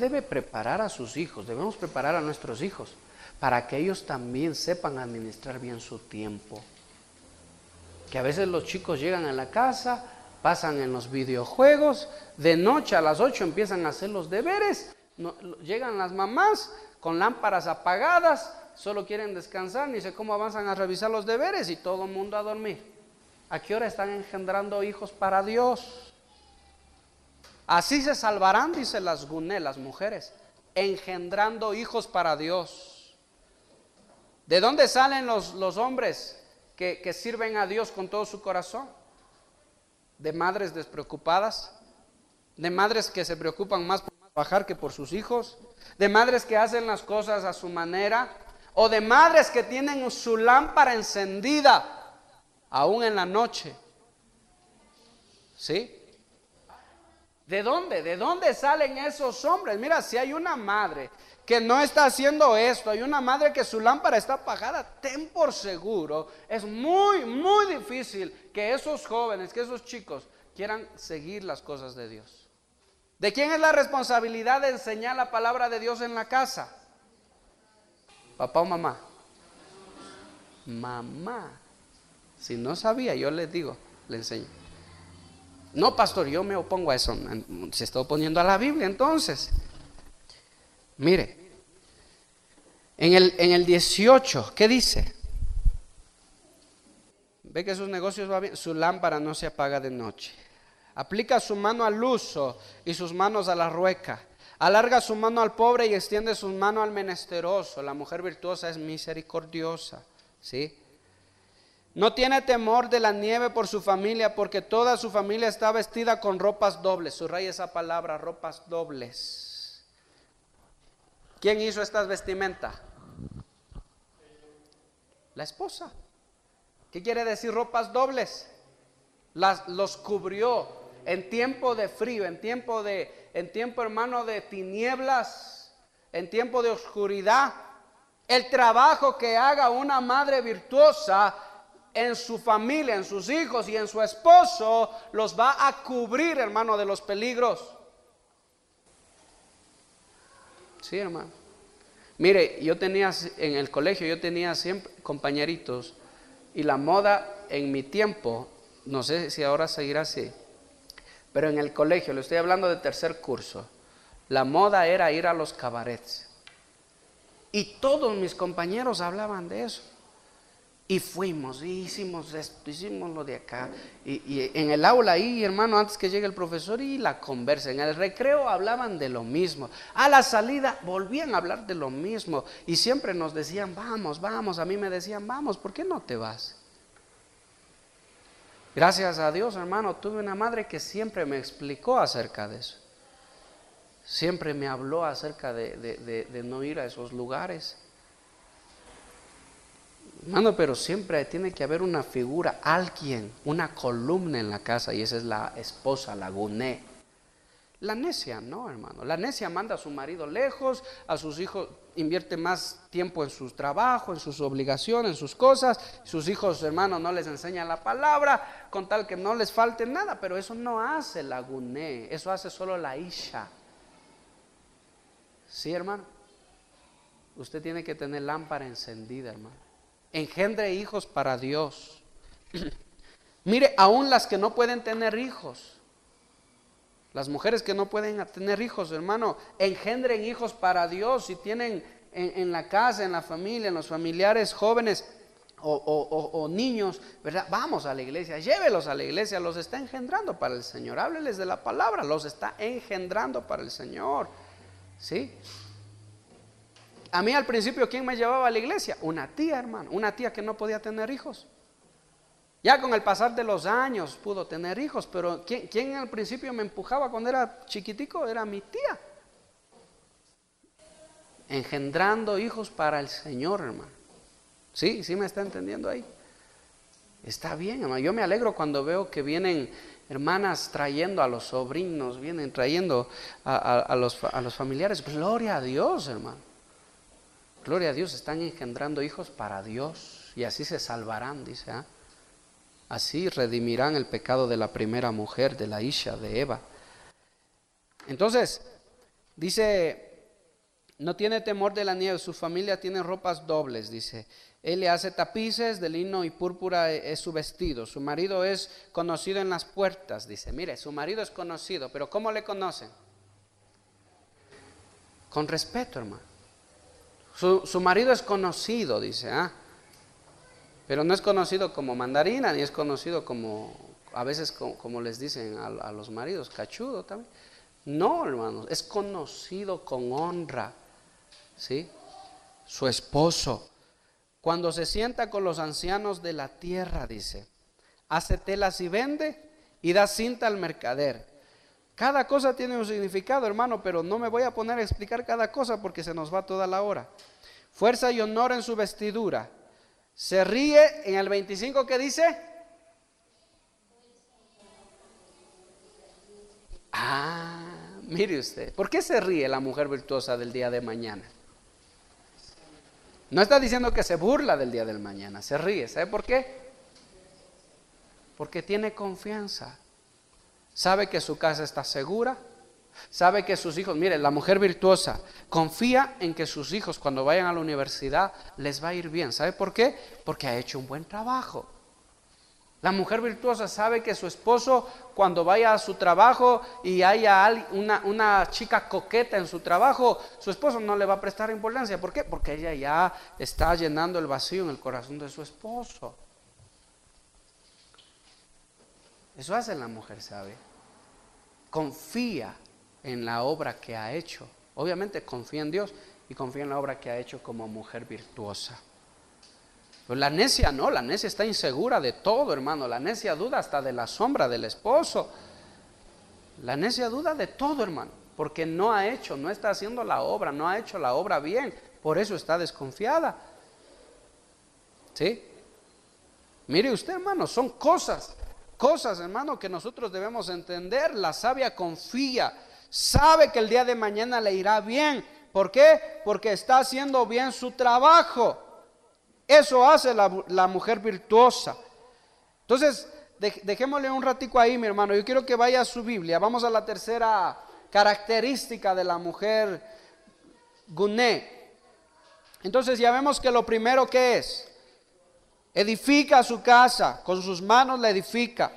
debe preparar a sus hijos, debemos preparar a nuestros hijos para que ellos también sepan administrar bien su tiempo. Que a veces los chicos llegan a la casa, pasan en los videojuegos, de noche a las 8 empiezan a hacer los deberes, llegan las mamás con lámparas apagadas, solo quieren descansar, ni sé cómo avanzan a revisar los deberes y todo el mundo a dormir. ¿A qué hora están engendrando hijos para Dios? Así se salvarán, dice las guné, las mujeres, engendrando hijos para Dios. ¿De dónde salen los hombres que sirven a Dios con todo su corazón? De madres despreocupadas, de madres que se preocupan más por trabajar que por sus hijos, de madres que hacen las cosas a su manera, o de madres que tienen su lámpara encendida aún en la noche. ¿Sí? ¿De dónde? ¿De dónde salen esos hombres? Mira, si hay una madre que no está haciendo esto, hay una madre que su lámpara está apagada, ten por seguro, es muy, muy difícil que esos jóvenes, que esos chicos quieran seguir las cosas de Dios. ¿De quién es la responsabilidad de enseñar la palabra de Dios en la casa? ¿Papá o mamá? Mamá. Si no sabía, yo les digo, le enseño. No, pastor, yo me opongo a eso. Se está oponiendo a la Biblia entonces. Mire, en el 18, ¿qué dice? Ve que sus negocios va bien. Su lámpara no se apaga de noche. Aplica su mano al uso y sus manos a la rueca. Alarga su mano al pobre y extiende su mano al menesteroso. La mujer virtuosa es misericordiosa, ¿sí? No tiene temor de la nieve por su familia, porque toda su familia está vestida con ropas dobles. Subraya esa palabra, ropas dobles. ¿Quién hizo estas vestimentas? La esposa. ¿Qué quiere decir ropas dobles? Los cubrió en tiempo de frío, en tiempo hermano de tinieblas, en tiempo de oscuridad. El trabajo que haga una madre virtuosa en su familia, en sus hijos y en su esposo, los va a cubrir, hermano, de los peligros. Sí, hermano. Mire, yo tenía en el colegio, yo tenía siempre compañeritos, y la moda en mi tiempo, no sé si ahora seguirá así, pero en el colegio, le estoy hablando de tercer curso, la moda era ir a los cabarets. Y todos mis compañeros hablaban de eso. Y fuimos, y hicimos esto, hicimos lo de acá. Y en el aula ahí, hermano, antes que llegue el profesor, y la conversa. En el recreo hablaban de lo mismo. A la salida volvían a hablar de lo mismo. Y siempre nos decían, vamos, vamos. A mí me decían, vamos, ¿por qué no te vas? Gracias a Dios, hermano, tuve una madre que siempre me explicó acerca de eso. Siempre me habló acerca de no ir a esos lugares. Hermano, pero siempre tiene que haber una figura, alguien, una columna en la casa, y esa es la esposa, la guné. La necia no, hermano. La necia manda a su marido lejos, a sus hijos invierte más tiempo en su trabajo, en sus obligaciones, en sus cosas. Sus hijos, hermano, no les enseñan la palabra con tal que no les falte nada, pero eso no hace la guné, eso hace solo la isha. Sí, hermano. Usted tiene que tener lámpara encendida, hermano. Engendre hijos para Dios. Mire, aún las que no pueden tener hijos, las mujeres que no pueden tener hijos, hermano, engendren hijos para Dios. Si tienen en la casa, en la familia, en los familiares jóvenes o niños, ¿verdad? Vamos a la iglesia, llévelos a la iglesia, los está engendrando para el Señor. Hábleles de la palabra, los está engendrando para el Señor. ¿Sí? A mí al principio, ¿quién me llevaba a la iglesia? Una tía, hermano, una tía que no podía tener hijos. Ya con el pasar de los años pudo tener hijos, pero ¿quién al principio me empujaba cuando era chiquitico? Era mi tía. Engendrando hijos para el Señor, hermano. ¿Sí? ¿Sí me está entendiendo ahí? Está bien, hermano. Yo me alegro cuando veo que vienen hermanas trayendo a los sobrinos, vienen trayendo a los familiares. Gloria a Dios, hermano. Gloria a Dios, están engendrando hijos para Dios y así se salvarán, dice. Así redimirán el pecado de la primera mujer, de la Isha, de Eva. Entonces, dice, no tiene temor de la nieve, su familia tiene ropas dobles, dice. Él le hace tapices de lino y púrpura es su vestido. Su marido es conocido en las puertas, dice. Mire, su marido es conocido, pero ¿cómo le conocen? Con respeto, hermano. Su marido es conocido, dice, pero no es conocido como mandarina, ni es conocido como, a veces como les dicen a los maridos, cachudo también. No, hermanos, es conocido con honra, ¿sí? Su esposo. Cuando se sienta con los ancianos de la tierra, dice, hace telas y vende y da cinta al mercader. Cada cosa tiene un significado, hermano, pero no me voy a poner a explicar cada cosa porque se nos va toda la hora. Fuerza y honor en su vestidura. Se ríe en el 25, ¿qué dice? Mire usted, ¿por qué se ríe la mujer virtuosa del día de mañana? No está diciendo que se burla del día del mañana, se ríe. ¿Sabe por qué? Porque tiene confianza. Sabe que su casa está segura. Sabe que sus hijos, mire, la mujer virtuosa confía en que sus hijos cuando vayan a la universidad les va a ir bien. ¿Sabe por qué? Porque ha hecho un buen trabajo. La mujer virtuosa sabe que su esposo cuando vaya a su trabajo y haya una chica coqueta en su trabajo, su esposo no le va a prestar importancia. ¿Por qué? Porque ella ya está llenando el vacío en el corazón de su esposo. Eso hace la mujer, ¿sabe? Confía en la obra que ha hecho. Obviamente confía en Dios y confía en la obra que ha hecho como mujer virtuosa. Pero la necia no, la necia está insegura de todo, hermano. La necia duda hasta de la sombra del esposo. La necia duda de todo, hermano, porque no está haciendo la obra, no ha hecho la obra bien. Por eso está desconfiada. ¿Sí? Mire usted, hermano, son cosas, hermano, que nosotros debemos entender. La sabia confía, sabe que el día de mañana le irá bien. ¿Por qué? Porque está haciendo bien su trabajo. Eso hace la mujer virtuosa. Entonces, dejémosle un ratico ahí, mi hermano. Yo quiero que vaya a su Biblia. Vamos a la tercera característica de la mujer Guné. Entonces ya vemos que lo primero que es, edifica su casa, con sus manos la edifica.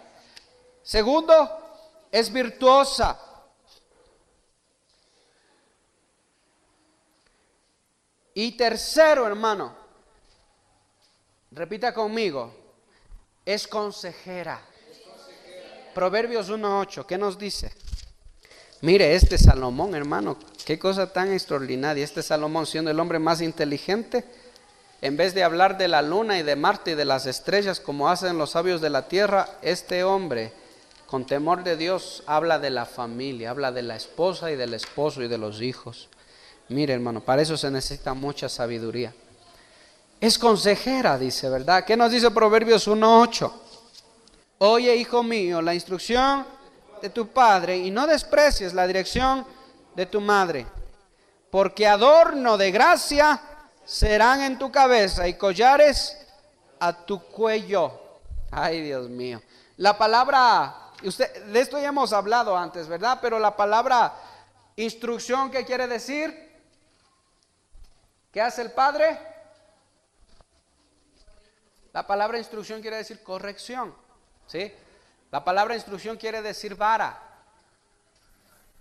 Segundo, es virtuosa. Y tercero, hermano, repita conmigo, es consejera. Proverbios 1:8, ¿qué nos dice? Mire, este Salomón, hermano, qué cosa tan extraordinaria. Este Salomón, siendo el hombre más inteligente, en vez de hablar de la luna y de Marte y de las estrellas como hacen los sabios de la tierra, este hombre, con temor de Dios, habla de la familia, habla de la esposa y del esposo y de los hijos. Mire, hermano, para eso se necesita mucha sabiduría. Es consejera, dice, ¿verdad? ¿Qué nos dice Proverbios 1:8? Oye, hijo mío, la instrucción de tu padre y no desprecies la dirección de tu madre, porque adorno de gracia serán en tu cabeza y collares a tu cuello. Ay, Dios mío. La palabra, de esto ya hemos hablado antes, ¿verdad? Pero la palabra instrucción, ¿qué quiere decir? ¿Qué hace el padre? La palabra instrucción quiere decir corrección, ¿sí? La palabra instrucción quiere decir vara.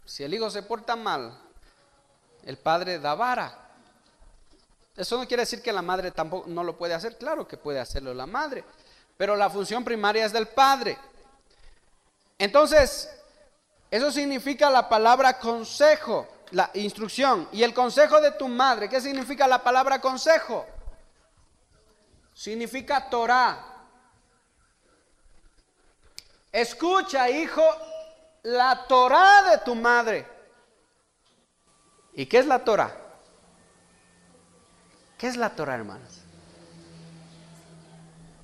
Si el hijo se porta mal, el padre da vara. Eso no quiere decir que la madre tampoco no lo puede hacer. Claro que puede hacerlo la madre, pero la función primaria es del padre. Entonces, eso significa la palabra consejo, la instrucción. Y el consejo de tu madre, ¿qué significa la palabra consejo? Significa Torah. Escucha, hijo, la Torah de tu madre. ¿Y qué es la Torah? ¿Qué es la Torah, hermanos?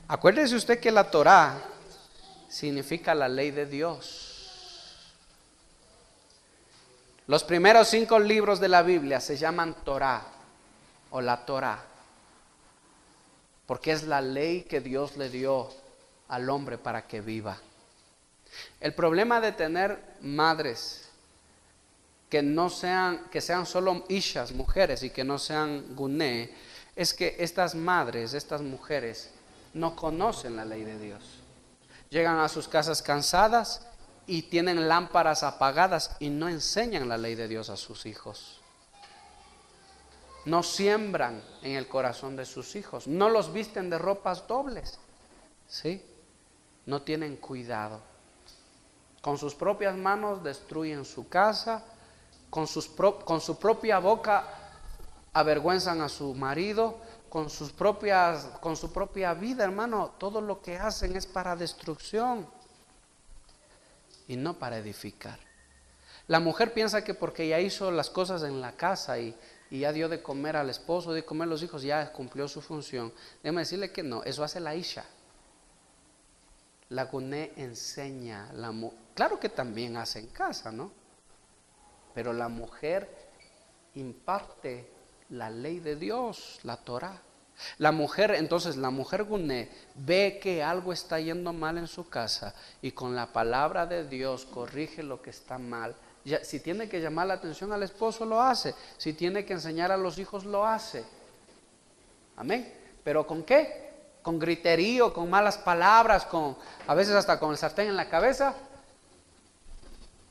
Acuérdese usted que la Torah significa la ley de Dios. Los primeros 5 libros de la Biblia se llaman Torah o la Torah, porque es la ley que Dios le dio al hombre para que viva. El problema de tener madres que sean solo ishas, mujeres, y que no sean guné, es que estas madres, estas mujeres, no conocen la ley de Dios. Llegan a sus casas cansadas y tienen lámparas apagadas y no enseñan la ley de Dios a sus hijos. No siembran en el corazón de sus hijos, no los visten de ropas dobles, ¿sí? No tienen cuidado. Con sus propias manos destruyen su casa, con su propia boca avergüenzan a su marido, con su propia vida, hermano. Todo lo que hacen es para destrucción y no para edificar. La mujer piensa que porque ya hizo las cosas en la casa y ya dio de comer al esposo, dio de comer a los hijos, ya cumplió su función. Déjame decirle que no, eso hace la Isha. La Guné enseña, claro que también hace en casa, ¿no? Pero la mujer imparte la ley de Dios, la Torah. Entonces la mujer Guné ve que algo está yendo mal en su casa y con la palabra de Dios corrige lo que está mal. Si tiene que llamar la atención al esposo, lo hace. Si tiene que enseñar a los hijos, lo hace. Amén. ¿Pero con qué? Con griterío, con malas palabras, a veces hasta con el sartén en la cabeza.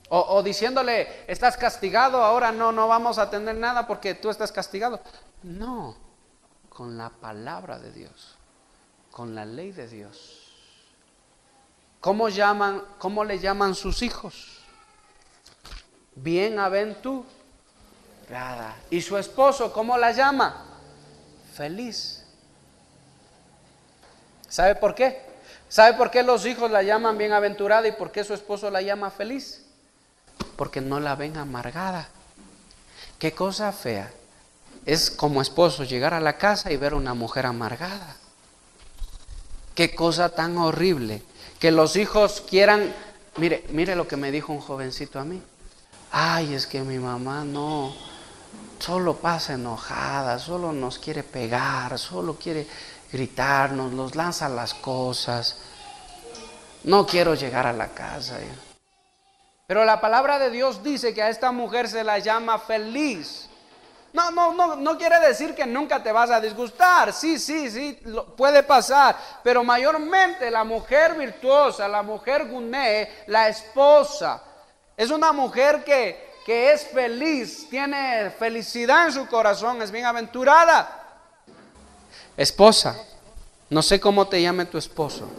O diciéndole, estás castigado, ahora no vamos a tener nada porque tú estás castigado. No, con la palabra de Dios, con la ley de Dios. ¿Cómo le llaman sus hijos? Bienaventurada. ¿Y su esposo cómo la llama? Feliz. ¿Sabe por qué? ¿Sabe por qué los hijos la llaman bienaventurada y por qué su esposo la llama feliz? Porque no la ven amargada. Qué cosa fea es como esposo llegar a la casa y ver a una mujer amargada. Qué cosa tan horrible que los hijos quieran. Mire lo que me dijo un jovencito a mí. Ay, es que mi mamá no, solo pasa enojada, solo nos quiere pegar, solo quiere gritarnos, nos lanza las cosas. No quiero llegar a la casa. Pero la palabra de Dios dice que a esta mujer se la llama feliz. No quiere decir que nunca te vas a disgustar. Sí, puede pasar. Pero mayormente la mujer virtuosa, la mujer Guné, la esposa, es una mujer que es feliz, tiene felicidad en su corazón, es bienaventurada. Esposa, no sé cómo te llame tu esposo,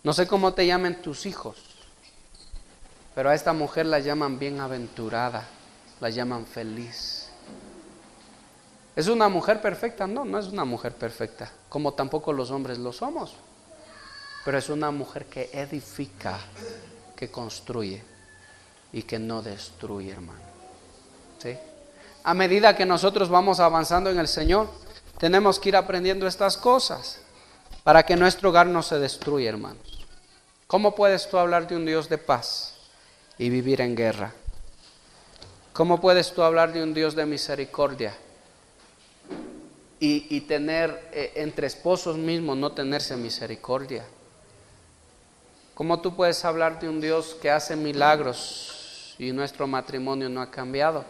no sé cómo te llamen tus hijos, pero a esta mujer la llaman bienaventurada, la llaman feliz. ¿Es una mujer perfecta? No es una mujer perfecta, como tampoco los hombres lo somos, pero es una mujer que edifica, que construye y que no destruye, hermano. ¿Sí? A medida que nosotros vamos avanzando en el Señor, tenemos que ir aprendiendo estas cosas para que nuestro hogar no se destruya, hermanos. ¿Cómo puedes tú hablar de un Dios de paz y vivir en guerra? ¿Cómo puedes tú hablar de un Dios de misericordia y tener entre esposos mismos no tenerse misericordia? ¿Cómo tú puedes hablar de un Dios que hace milagros y nuestro matrimonio no ha cambiado?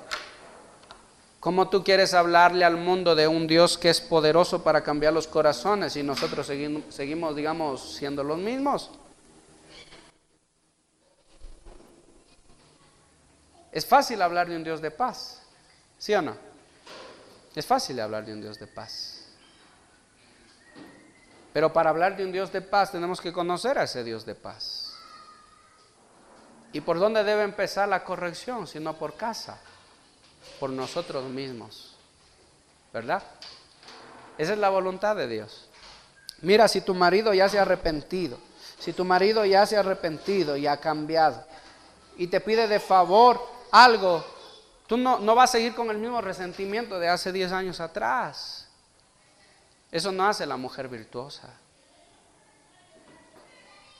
¿Cómo tú quieres hablarle al mundo de un Dios que es poderoso para cambiar los corazones y nosotros seguimos, digamos, siendo los mismos? Es fácil hablar de un Dios de paz, ¿sí o no? Es fácil hablar de un Dios de paz. Pero para hablar de un Dios de paz tenemos que conocer a ese Dios de paz. ¿Y por dónde debe empezar la corrección? Si no por casa, por nosotros mismos, ¿verdad? Esa es la voluntad de Dios. Mira, si tu marido ya se ha arrepentido, si tu marido ya se ha arrepentido y ha cambiado y te pide de favor algo, tú no vas a seguir con el mismo resentimiento de hace 10 años atrás. Eso no hace la mujer virtuosa.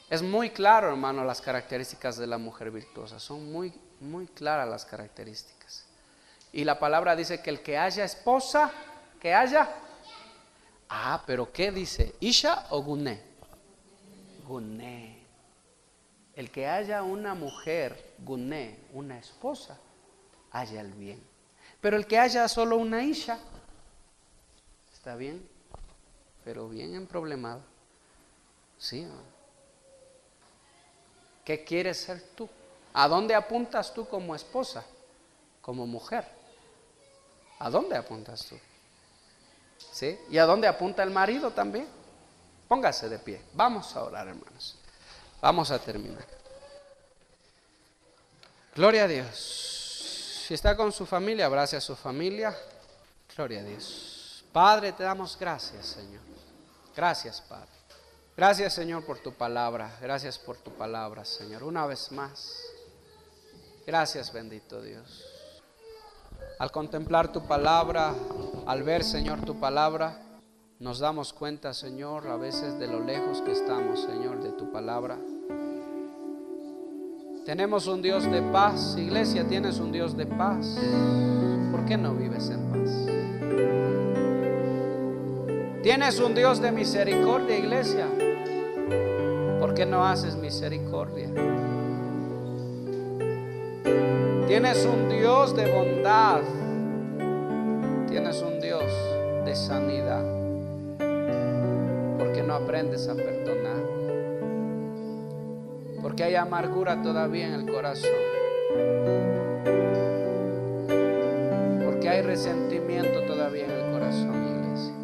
Es muy claro, hermano, las características de la mujer virtuosa. Son muy, muy claras las características. Y la palabra dice que el que haya esposa, que haya. Pero ¿qué dice? ¿Isha o Guné? Guné. El que haya una mujer, Guné, una esposa, haya el bien. Pero el que haya solo una Isha, está bien, pero bien emproblemado. Sí. ¿Qué quieres ser tú? ¿A dónde apuntas tú como esposa? Como mujer. ¿A dónde apuntas tú? ¿Sí? ¿Y a dónde apunta el marido también? Póngase de pie. Vamos a orar, hermanos. Vamos a terminar. Gloria a Dios. Si está con su familia, abrace a su familia. Gloria a Dios. Padre, te damos gracias, Señor. Gracias, Padre. Gracias, Señor, por tu palabra. Gracias por tu palabra, Señor. Una vez más. Gracias, bendito Dios. Al contemplar tu palabra, al ver, Señor, tu palabra, nos damos cuenta, Señor, a veces de lo lejos que estamos, Señor, de tu palabra. Tenemos un Dios de paz. Iglesia, tienes un Dios de paz. ¿Por qué no vives en paz? Tienes un Dios de misericordia, iglesia. ¿Por qué no haces misericordia? Tienes un Dios de bondad. Tienes un Dios de sanidad. ¿Por qué no aprendes a perdonar? Porque hay amargura todavía en el corazón. Porque hay resentimiento todavía en el corazón, iglesia.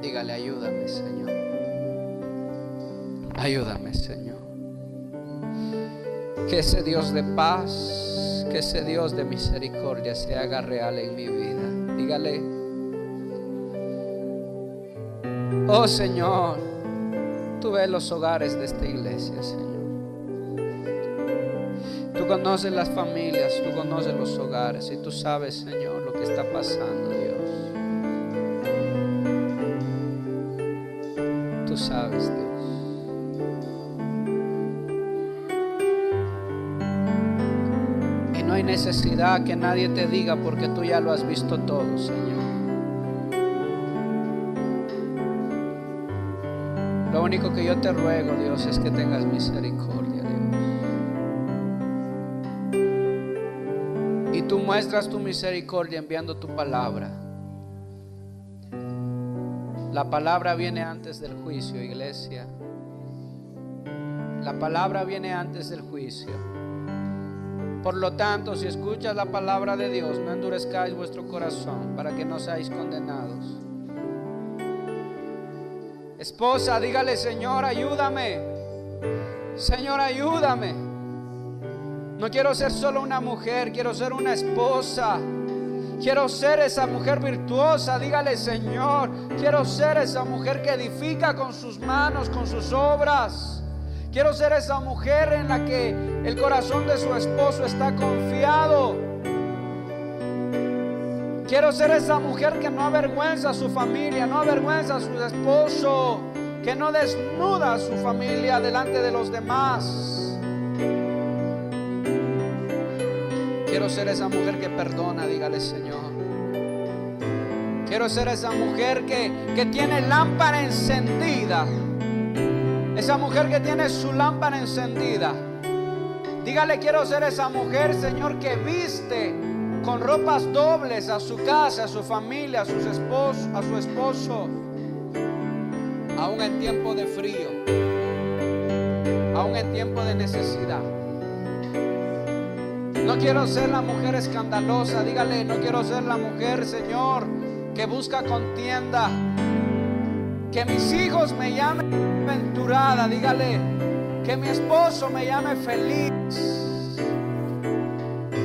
Dígale, ayúdame, Señor. Ayúdame, Señor. Que ese Dios de paz, que ese Dios de misericordia se haga real en mi vida. Dígale, oh Señor, tú ves los hogares de esta iglesia, Señor. Tú conoces las familias, tú conoces los hogares y tú sabes, Señor, lo que está pasando, Dios. Tú sabes, Dios. Y no hay necesidad que nadie te diga porque tú ya lo has visto todo, Señor. Lo único que yo te ruego, Dios, es que tengas misericordia, Dios. Y tú muestras tu misericordia enviando tu palabra. La palabra viene antes del juicio, iglesia. La palabra viene antes del juicio. Por lo tanto, si escuchas la palabra de Dios, no endurezcáis vuestro corazón para que no seáis condenados. Esposa, dígale, Señor, ayúdame. Señor, ayúdame. No quiero ser solo una mujer, quiero ser una esposa. Quiero ser esa mujer virtuosa. Dígale, Señor, quiero ser esa mujer que edifica con sus manos, con sus obras. Quiero ser esa mujer en la que el corazón de su esposo está confiado. Quiero ser esa mujer que no avergüenza a su familia, no avergüenza a su esposo, que no desnuda a su familia delante de los demás. Quiero ser esa mujer que perdona, dígale, Señor. Quiero ser esa mujer que tiene lámpara encendida. Esa mujer que tiene su lámpara encendida. Dígale, quiero ser esa mujer, Señor, que viste con ropas dobles a su casa, a su familia, a su esposo, aún en tiempo de frío, aún en tiempo de necesidad. No quiero ser la mujer escandalosa. Dígale, no quiero ser la mujer, Señor, que busca contienda. Que mis hijos me llamen aventurada. Dígale, que mi esposo me llame feliz.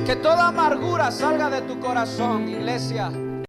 Que toda amargura salga de tu corazón, iglesia.